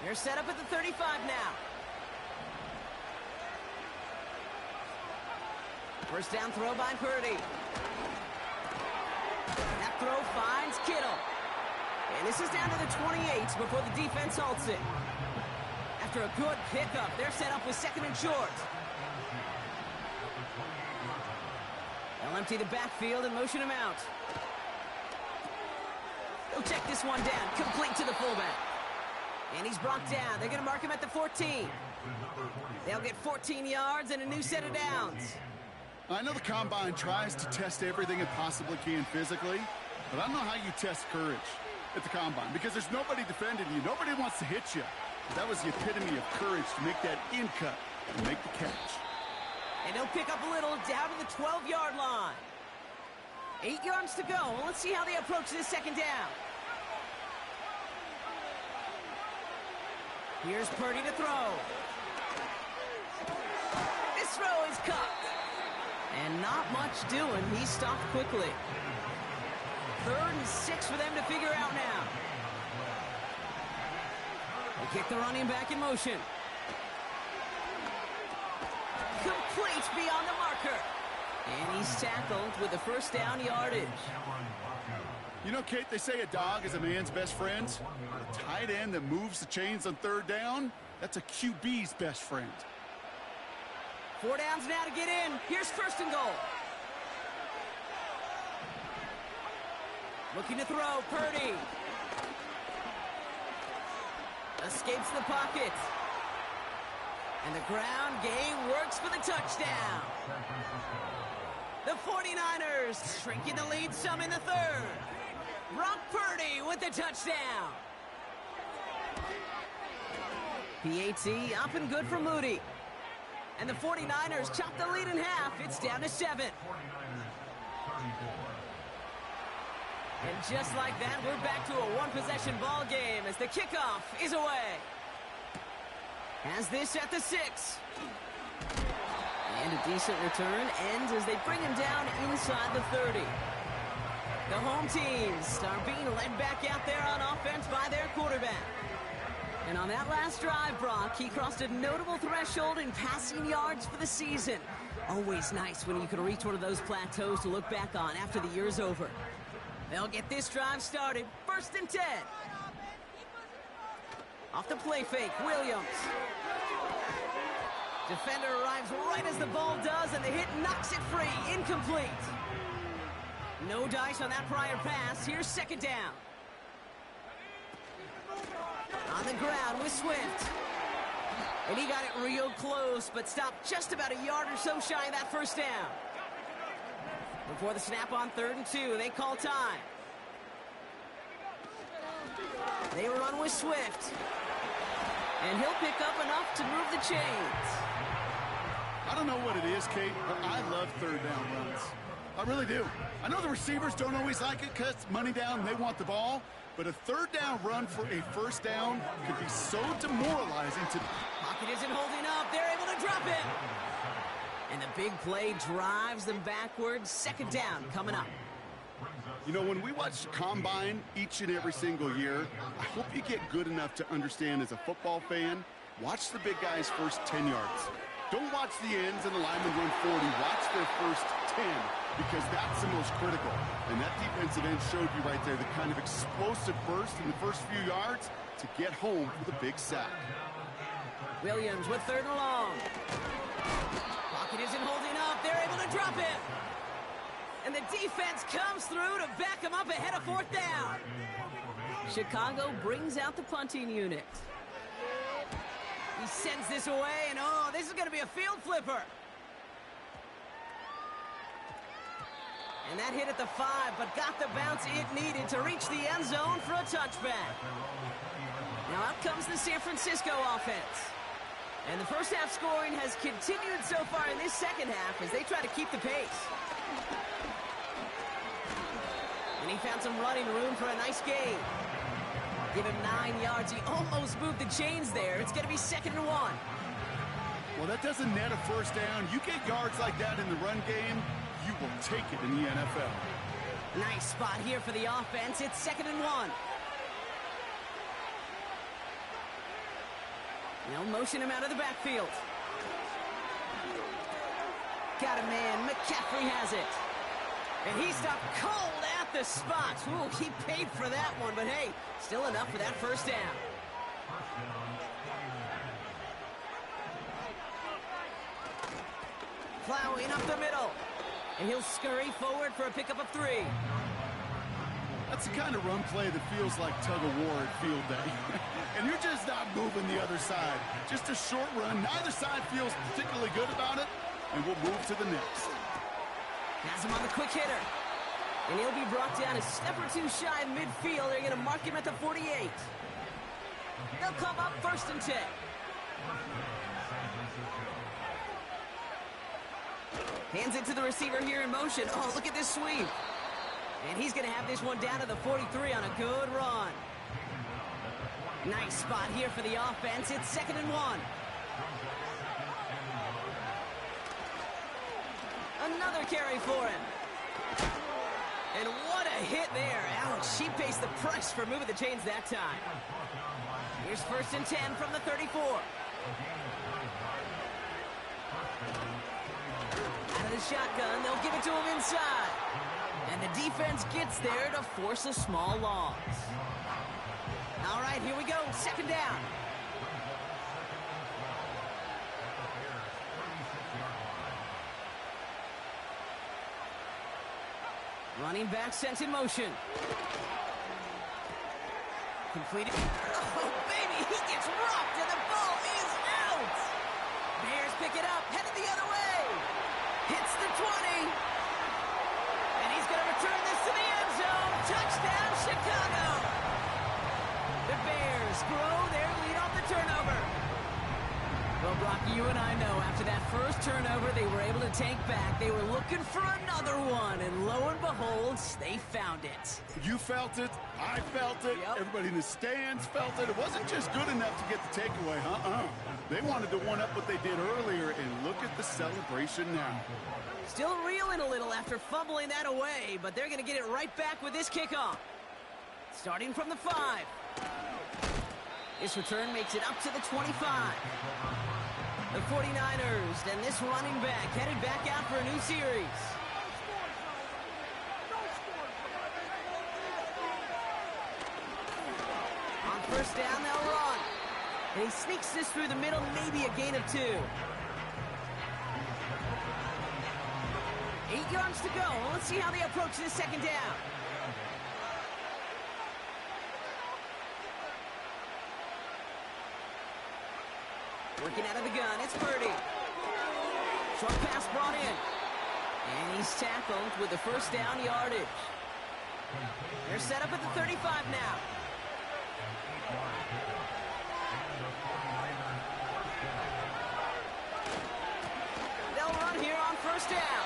They're set up at the 35 now. First down throw by Purdy. That throw finds Kittle. And this is down to the 28 before the defense halts it. After a good pickup, they're set up with 2nd and short. They'll empty the backfield and motion him out. They'll check this one down, complete to the fullback. And he's brought down. They're going to mark him at the 14. They'll get 14 yards and a new set of downs. I know the Combine tries to test everything it possibly can physically, but I don't know how you test courage at the Combine because there's nobody defending you. Nobody wants to hit you. That was the epitome of courage to make that in cut and make the catch. And he'll pick up a little down to the 12-yard line. 8 yards to go. Well, let's see how they approach this 2nd down. Here's Purdy to throw. This throw is caught. And not much doing. He stopped quickly. 3rd and 6 for them to figure out now. They kick the running back in motion. Complete beyond the marker. And he's tackled with the first down yardage. You know, Kate, they say a dog is a man's best friend. A tight end that moves the chains on 3rd down, that's a QB's best friend. 4 downs now to get in. Here's 1st and goal. Looking to throw, Purdy. Escapes the pocket. And the ground game works for the touchdown. The 49ers shrinking the lead some in the 3rd. Brock Purdy with the touchdown. PAT up and good for Moody. And the 49ers chop the lead in half. It's down to 7. And just like that, we're back to a one-possession ball game as the kickoff is away. Has this at the 6. And a decent return ends as they bring him down inside the 30. The home teams are being led back out there on offense by their quarterback. And on that last drive, Brock, he crossed a notable threshold in passing yards for the season. Always nice when you can reach one of those plateaus to look back on after the year's over. They'll get this drive started. 1st and 10. Off the play fake, Williams. Defender arrives right as the ball does, and the hit knocks it free. Incomplete. No dice on that prior pass. Here's 2nd down. On the ground with Swift. And he got it real close, but stopped just about a yard or so shy of that 1st down. Before the snap on 3rd and 2, they call time. They run with Swift. And he'll pick up enough to move the chains. I don't know what it is, Kate, but I love 3rd down runs. I really do. I know the receivers don't always like it because money down, they want the ball. But a 3rd down run for a 1st down could be so demoralizing to... Pocket isn't holding up. They're able to drop it. And the big play drives them backwards. 2nd down coming up. You know, when we watch Combine each and every single year, I hope you get good enough to understand as a football fan, watch the big guys' first 10 yards. Don't watch the ends and the linemen run 40. Watch their first 10 because that's the most critical. And that defensive end showed you right there the kind of explosive burst in the first few yards to get home for the big sack. Williams with 3rd and long. Pocket isn't holding up. They're able to drop it. And the defense comes through to back him up ahead of 4th down. Chicago brings out the punting unit. He sends this away, and oh, this is going to be a field flipper. And that hit at the 5, but got the bounce it needed to reach the end zone for a touchback. Now out comes the San Francisco offense. And the first half scoring has continued so far in this 2nd half as they try to keep the pace. And he found some running room for a nice gain. Give him 9 yards. He almost moved the chains there. It's going to be 2nd and 1. Well, that doesn't net a 1st down. You get yards like that in the run game, you will take it in the NFL. Nice spot here for the offense. It's 2nd and 1. Now motion him out of the backfield. Got a man. McCaffrey has it. And he stopped cold at the spot. Ooh, he paid for that one, but hey, still enough for that 1st down. Plowing up the middle. And he'll scurry forward for a pickup of 3. That's the kind of run play that feels like tug-of-war at field day. And you're just not moving the other side. Just a short run. Neither side feels particularly good about it. And we'll move to the next. Has him on the quick hitter. And he'll be brought down a step or 2 shy of midfield. They're going to mark him at the 48. They'll come up 1st and 10. Hands it to the receiver here in motion. Oh, look at this sweep. And he's going to have this one down to the 43 on a good run. Nice spot here for the offense. It's 2nd and 1. Another carry for him. And what a hit there. Ouch, she pays the price for moving the chains that time. Here's 1st and 10 from the 34. Out of the shotgun, they'll give it to him inside. And the defense gets there to force a small loss. All right, here we go. 2nd down. Running back sent in motion. Completed. Oh, baby, he gets rocked and the ball is out. Bears pick it up, headed the other way. Hits the 20. And he's going to return this to the end zone. Touchdown, Chicago. The Bears grow their lead off the turnover. Well, Brock, you and I know after that first turnover, they were able to take back. They were looking for another one, and lo and behold, they found it. You felt it. I felt it. Yep. Everybody in the stands felt it. It wasn't just good enough to get the takeaway. They wanted to one-up what they did earlier, and look at the celebration now. Still reeling a little after fumbling that away, but they're going to get it right back with this kickoff. Starting from the 5. This return makes it up to the 25. The 49ers and this running back headed back out for a new series. On first down, they'll run. And he sneaks this through the middle, maybe a gain of 2. 8 yards to go. Let's see how they approach this second down. Working out of the gun, it's Purdy. Short pass brought in. And he's tackled with the first down yardage. They're set up at the 35 now. They'll run here on first down.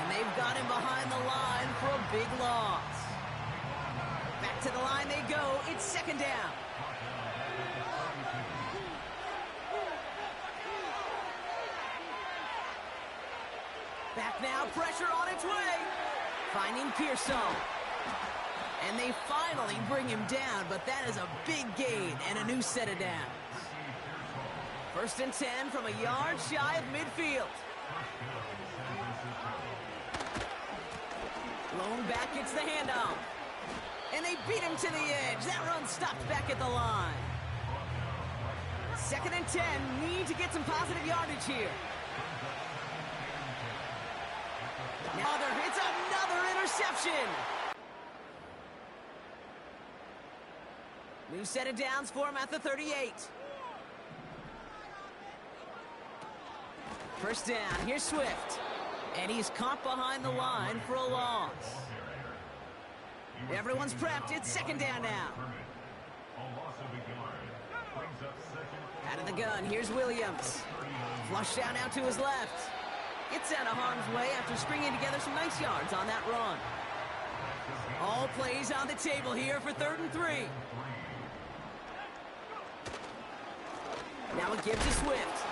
And they've got him behind the line for a big loss. Back to the line they go. It's second down. Back now, pressure on its way. Finding Pearson. And they finally bring him down, but that is a big gain and a new set of downs. First and 10 from a yard shy of midfield. Lone back gets the handoff. And they beat him to the edge. That run stopped back at the line. Second and 10, need to get some positive yardage here. It's another interception. New set of downs for him at the 38. First down, here's Swift. And he's caught behind the line for a loss. Everyone's prepped, it's second down now. Out of the gun, here's Williams. Flush down out to his left. Gets out of harm's way after stringing together some nice yards on that run. All plays on the table here for 3rd and 3. Now a give to Swift.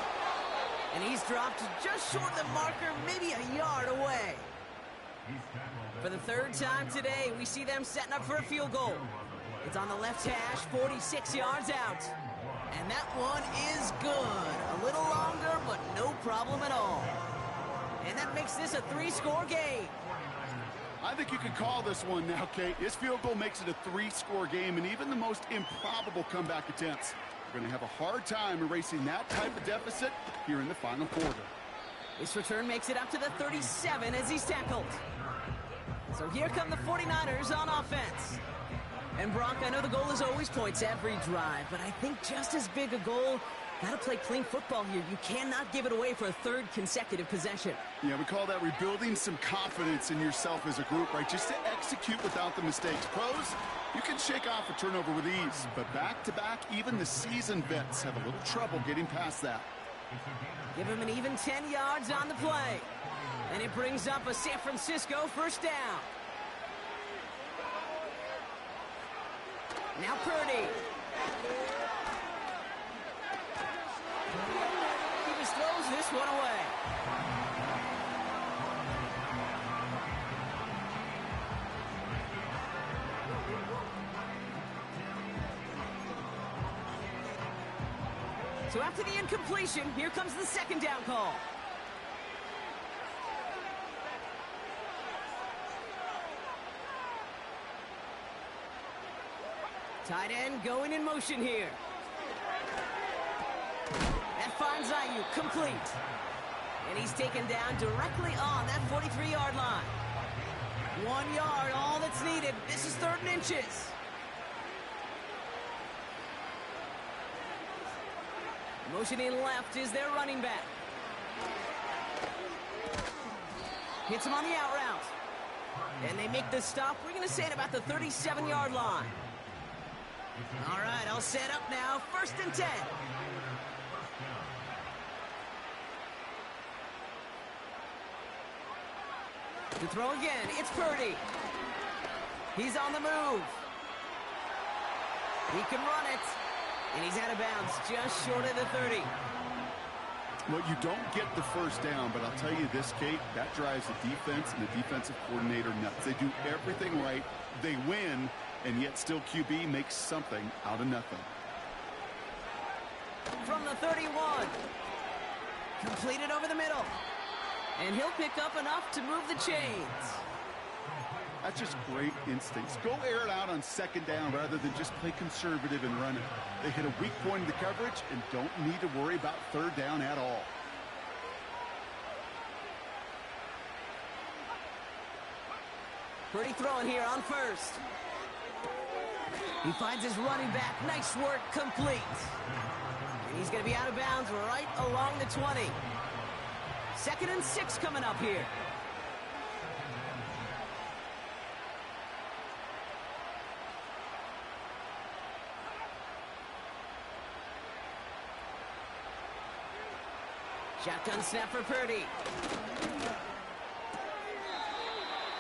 And he's dropped just short of the marker, maybe a yard away. For the 3rd time today, we see them setting up for a field goal. It's on the left hash, 46 yards out. And that one is good. A little longer, but no problem at all. And that makes this a 3-score game. I think you can call this one now, Kate. This field goal makes it a 3-score game, and even the most improbable comeback attempts are going to have a hard time erasing that type of deficit here in the final quarter. This return makes it up to the 37 as he's tackled. So here come the 49ers on offense. And Brock, I know the goal is always points every drive, but I think just as big a goal, gotta play clean football here. You cannot give it away for a 3rd consecutive possession. Yeah, we call that rebuilding some confidence in yourself as a group, right? Just to execute without the mistakes. Pros, you can shake off a turnover with ease, but back-to-back, even the seasoned vets have a little trouble getting past that. Give him an even 10 yards on the play. And it brings up a San Francisco first down. Now Purdy. He just throws this one away. So after the incompletion, here comes the second down call. Tight end going in motion here. That finds Ayuk complete. And he's taken down directly on that 43-yard line. 1 yard, all that's needed. This is 3rd and inches. Motioning left is their running back. Hits him on the out route. And they make the stop. We're going to say at about the 37-yard line. All right, all set up now. 1st and 10. To throw again, it's Purdy. He's on the move. He can run it. And he's out of bounds, just short of the 30. Well, you don't get the first down, but I'll tell you this, Kate, that drives the defense and the defensive coordinator nuts. They do everything right. They win, and yet still QB makes something out of nothing. From the 31. Completed over the middle. And he'll pick up enough to move the chains. That's just great instincts. Go air it out on second down rather than just play conservative and run it. They hit a weak point in the coverage and don't need to worry about third down at all. Purdy throwing here on first. He finds his running back. Nice work, complete. And he's going to be out of bounds right along the 20. 2nd and 6 coming up here. Shotgun snap for Purdy.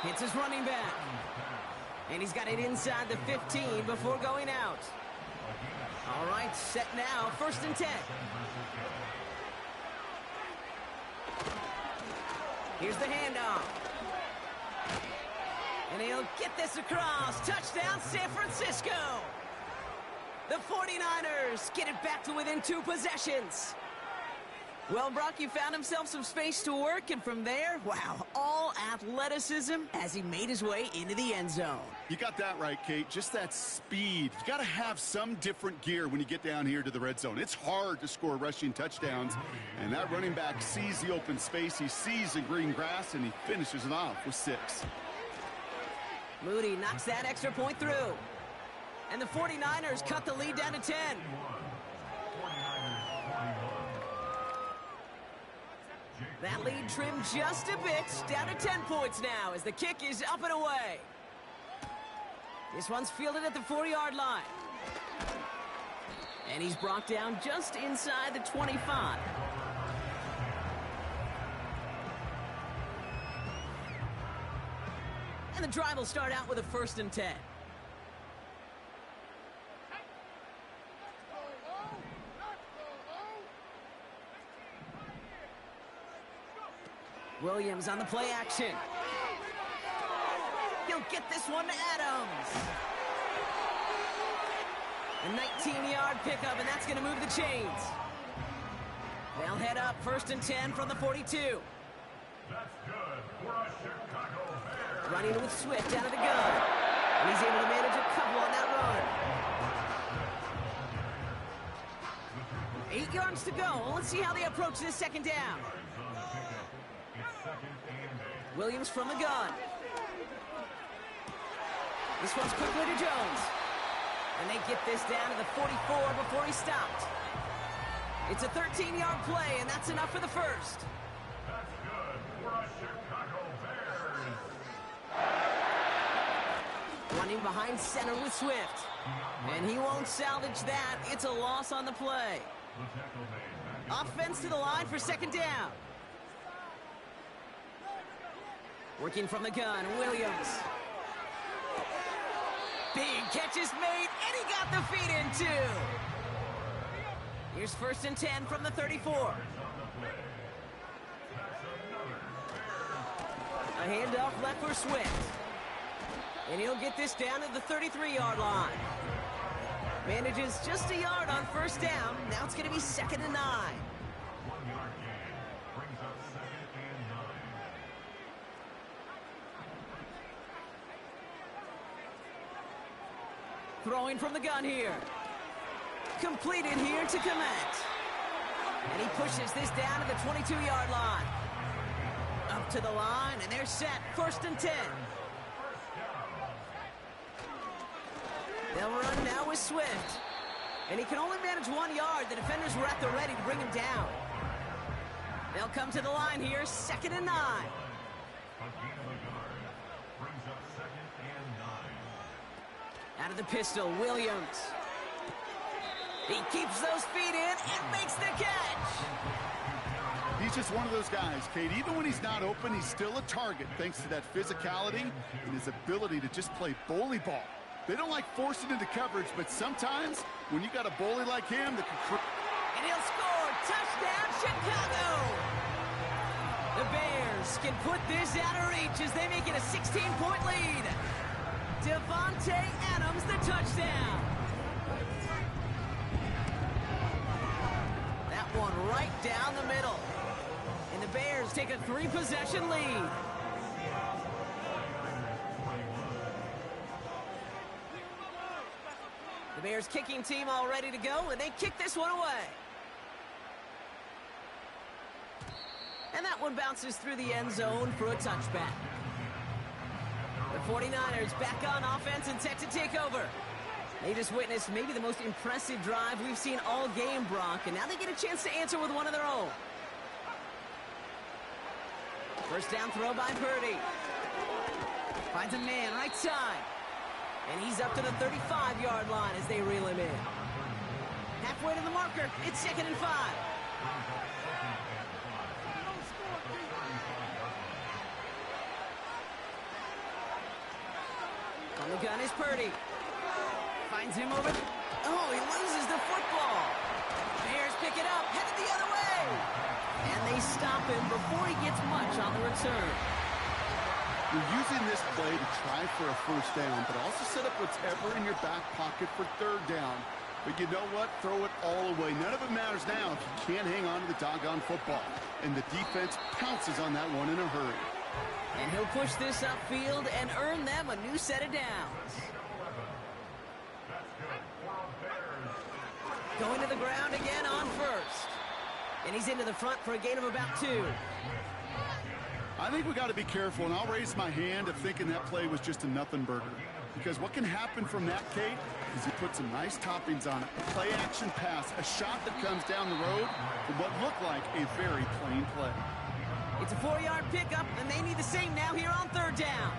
Hits his running back. And he's got it inside the 15 before going out. All right, set now, 1st and 10. Here's the handoff. And he'll get this across. Touchdown, San Francisco. The 49ers get it back to within 2 possessions. Well, Brock, he found himself some space to work, and from there, wow, all athleticism as he made his way into the end zone. You got that right, Kate. Just that speed. You got to have some different gear when you get down here to the red zone. It's hard to score rushing touchdowns, and that running back sees the open space, he sees the green grass, and he finishes it off with 6. Moody knocks that extra point through. And the 49ers cut the lead down to 10. That lead trimmed just a bit, down to 10 points now as the kick is up and away. This one's fielded at the 4-yard line. And he's brought down just inside the 25. And the drive will start out with a 1st and 10. Williams on the play action. He'll get this one to Adams. A 19-yard pickup, and that's going to move the chains. They'll head up 1st and 10 from the 42. That's good for a Chicago Bears. Running with Swift out of the gun. And he's able to manage a couple on that run. 8 yards to go. Let's see how they approach this 2nd down. Williams from the gun. This one's quickly to Jones. And they get this down to the 44 before he stopped. It's a 13-yard play, and that's enough for the 1st. That's good for a Chicago Bears. Running behind center with Swift. And he won't salvage that. It's a loss on the play. Offense to the line for 2nd down. Working from the gun, Williams. Big catch is made, and he got the feet in, too. Here's 1st and 10 from the 34. A handoff left for Swift. And he'll get this down to the 33-yard line. Manages just a yard on 1st down. Now it's going to be 2nd and 9. 1-yard gain brings up 2nd and 9. Throwing from the gun here. Completed here to Komet. And he pushes this down to the 22-yard line. Up to the line, and they're set. 1st and 10. They'll run now with Swift. And he can only manage 1 yard. The defenders were at the ready to bring him down. They'll come to the line here. 2nd and 9. Out of the pistol, Williams. He keeps those feet in and makes the catch. He's just one of those guys, Kate. Even when he's not open, he's still a target thanks to that physicality and his ability to just play bully ball. They don't like forcing into coverage, but sometimes when you got a bully like him that can... And he'll score! Touchdown, Chicago! The Bears can put this out of reach as they make it a 16-point lead. Devontae Adams, the touchdown. That one right down the middle. And the Bears take a 3-possession lead. The Bears kicking team all ready to go, and they kick this one away. And that one bounces through the end zone for a touchback. The 49ers back on offense and set to take over. They just witnessed maybe the most impressive drive we've seen all game, Brock, and now they get a chance to answer with one of their own. First down throw by Purdy. Finds a man right side. And he's up to the 35-yard line as they reel him in. Halfway to the marker, it's 2nd and 5. On the gun is Purdy. Finds him over. Oh, he loses the football. Bears pick it up, headed the other way. And they stop him before he gets much on the return. You're using this play to try for a first down, but also set up whatever in your back pocket for 3rd down. But you know what? Throw it all away. None of it matters now if you can't hang on to the doggone football. And the defense pounces on that one in a hurry. And he'll push this upfield and earn them a new set of downs. Going to the ground again on first. And he's into the front for a gain of about 2. I think we got to be careful, and I'll raise my hand of thinking that play was just a nothing burger. Because what can happen from that, Kate, is he put some nice toppings on it. A play-action pass, a shot that comes down the road for what looked like a very plain play. It's a 4-yard pickup, and they need the same now here on 3rd down.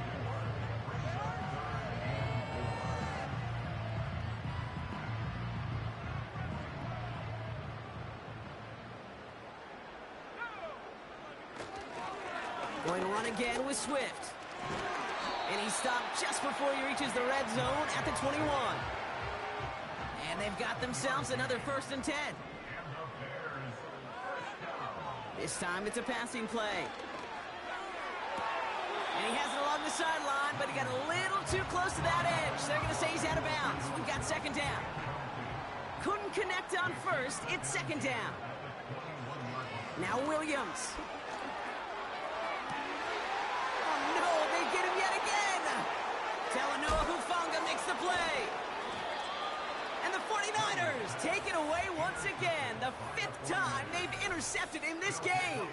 Going to run again with Swift. And he stopped just before he reaches the red zone at the 21. And they've got themselves another 1st and 10. This time it's a passing play. And he has it along the sideline, but he got a little too close to that edge. They're going to say he's out of bounds. We've got 2nd down. Couldn't connect on 1st. It's 2nd down. Now Williams. Get him yet again. Talanoa Hufanga makes the play. And the 49ers take it away once again. The 5th time they've intercepted in this game.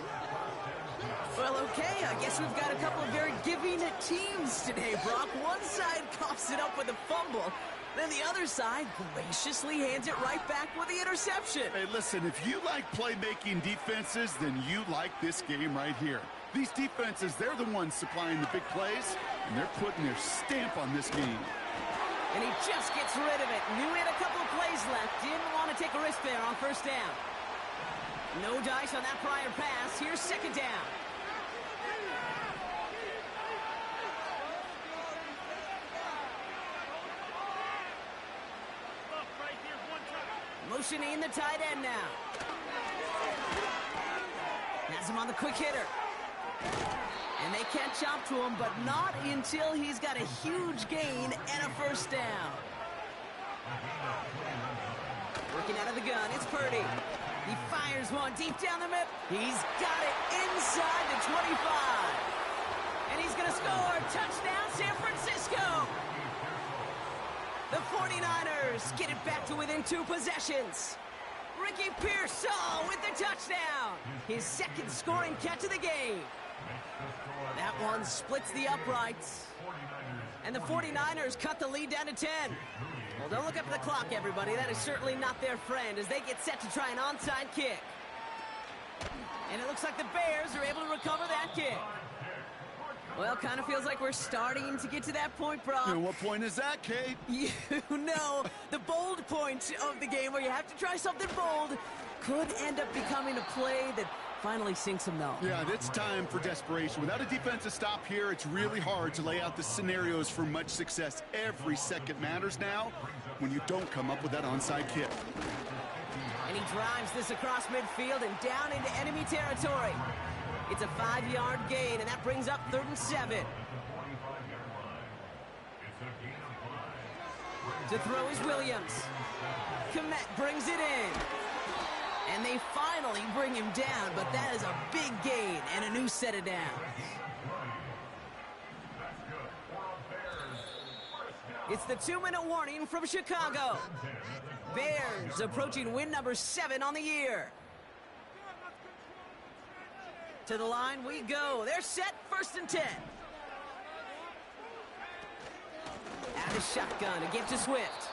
Well, okay, I guess we've got a couple of very giving teams today, Brock. One side coughs it up with a fumble. Then the other side graciously hands it right back with the interception. Hey, listen, if you like playmaking defenses, then you like this game right here. These defenses, they're the ones supplying the big plays, and they're putting their stamp on this game. And he just gets rid of it. Knew he had a couple of plays left. Didn't want to take a risk there on 1st down. No dice on that prior pass. Here's 2nd down. Motioning the tight end now. Has him on the quick hitter. And they catch up to him, but not until he's got a huge gain and a 1st down. Working out of the gun, it's Purdy. He fires one deep down the middle. He's got it inside the 25. And he's going to score. Touchdown, San Francisco. The 49ers get it back to within 2 possessions. Ricky Pearsall with the touchdown. His 2nd scoring catch of the game. That one splits the uprights. And the 49ers cut the lead down to 10. Well, don't look up at the clock, everybody. That is certainly not their friend as they get set to try an onside kick. And it looks like the Bears are able to recover that kick. Well, kind of feels like we're starting to get to that point, Brock. And what point is that, Kate? You know, the bold point of the game where you have to try something bold could end up becoming a play that Finally sinks him, though. Yeah, it's time for desperation. Without a defensive stop here, it's really hard to lay out the scenarios for much success. Every second matters now when you don't come up with that onside kick. And he drives this across midfield and down into enemy territory. It's a 5-yard gain, and that brings up 3rd and 7. To throw is Williams. Komet brings it in. And they finally bring him down, but that is a big gain and a new set of downs. It's the 2-minute warning from Chicago. Bears approaching win number 7 on the year. To the line we go. They're set, 1st and 10. Out of the shotgun, a give to Swift.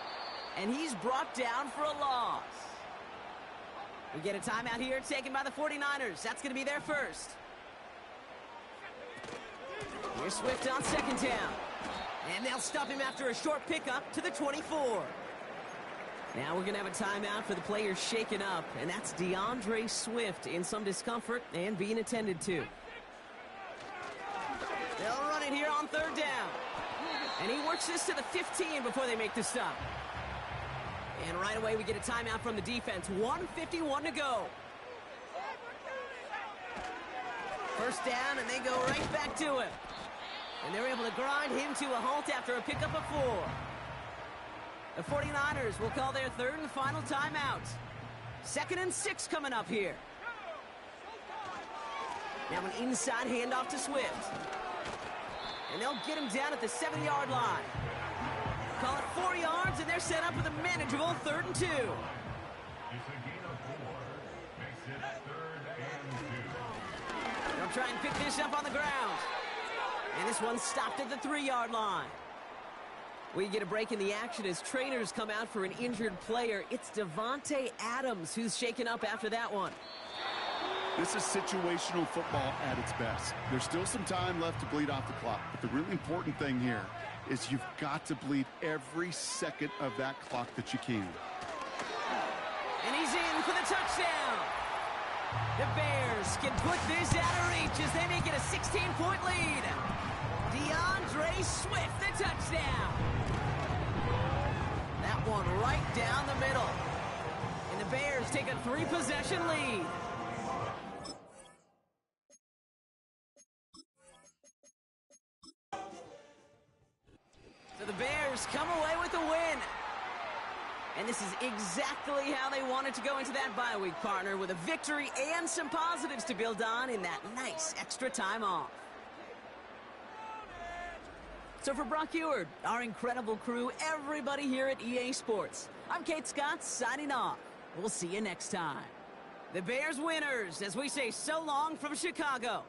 And he's brought down for a loss. We get a timeout here taken by the 49ers. That's going to be their first. Here's Swift on 2nd down. And they'll stop him after a short pickup to the 24. Now we're going to have a timeout for the players shaken up, and that's DeAndre Swift in some discomfort and being attended to. They'll run it here on 3rd down. And he works this to the 15 before they make the stop. And right away we get a timeout from the defense. 1:51 to go. 1st down, and they go right back to him. And they're able to grind him to a halt after a pickup of 4. The 49ers will call their 3rd and final timeout. 2nd and 6 coming up here. Now an inside handoff to Swift. And they'll get him down at the 7-yard line. Call it 4 yards, and they're set up with a manageable 3rd and 2. It's a gain of 4. Makes it 3rd and 2. They'll try and pick this up on the ground. And this one's stopped at the 3-yard line. We get a break in the action as trainers come out for an injured player. It's Devontae Adams who's shaken up after that one. This is situational football at its best. There's still some time left to bleed off the clock, but the really important thing here is you've got to bleed every second of that clock that you can. And he's in for the touchdown. The Bears can put this out of reach as they make it a 16-point lead. DeAndre Swift, the touchdown. That one right down the middle. And the Bears take a 3-possession lead. So the Bears come away with a win. And this is exactly how they wanted to go into that bye week, partner, with a victory and some positives to build on in that nice extra time off. So for Brock Eward, our incredible crew, everybody here at EA Sports, I'm Kate Scott signing off. We'll see you next time. The Bears winners as we say so long from Chicago.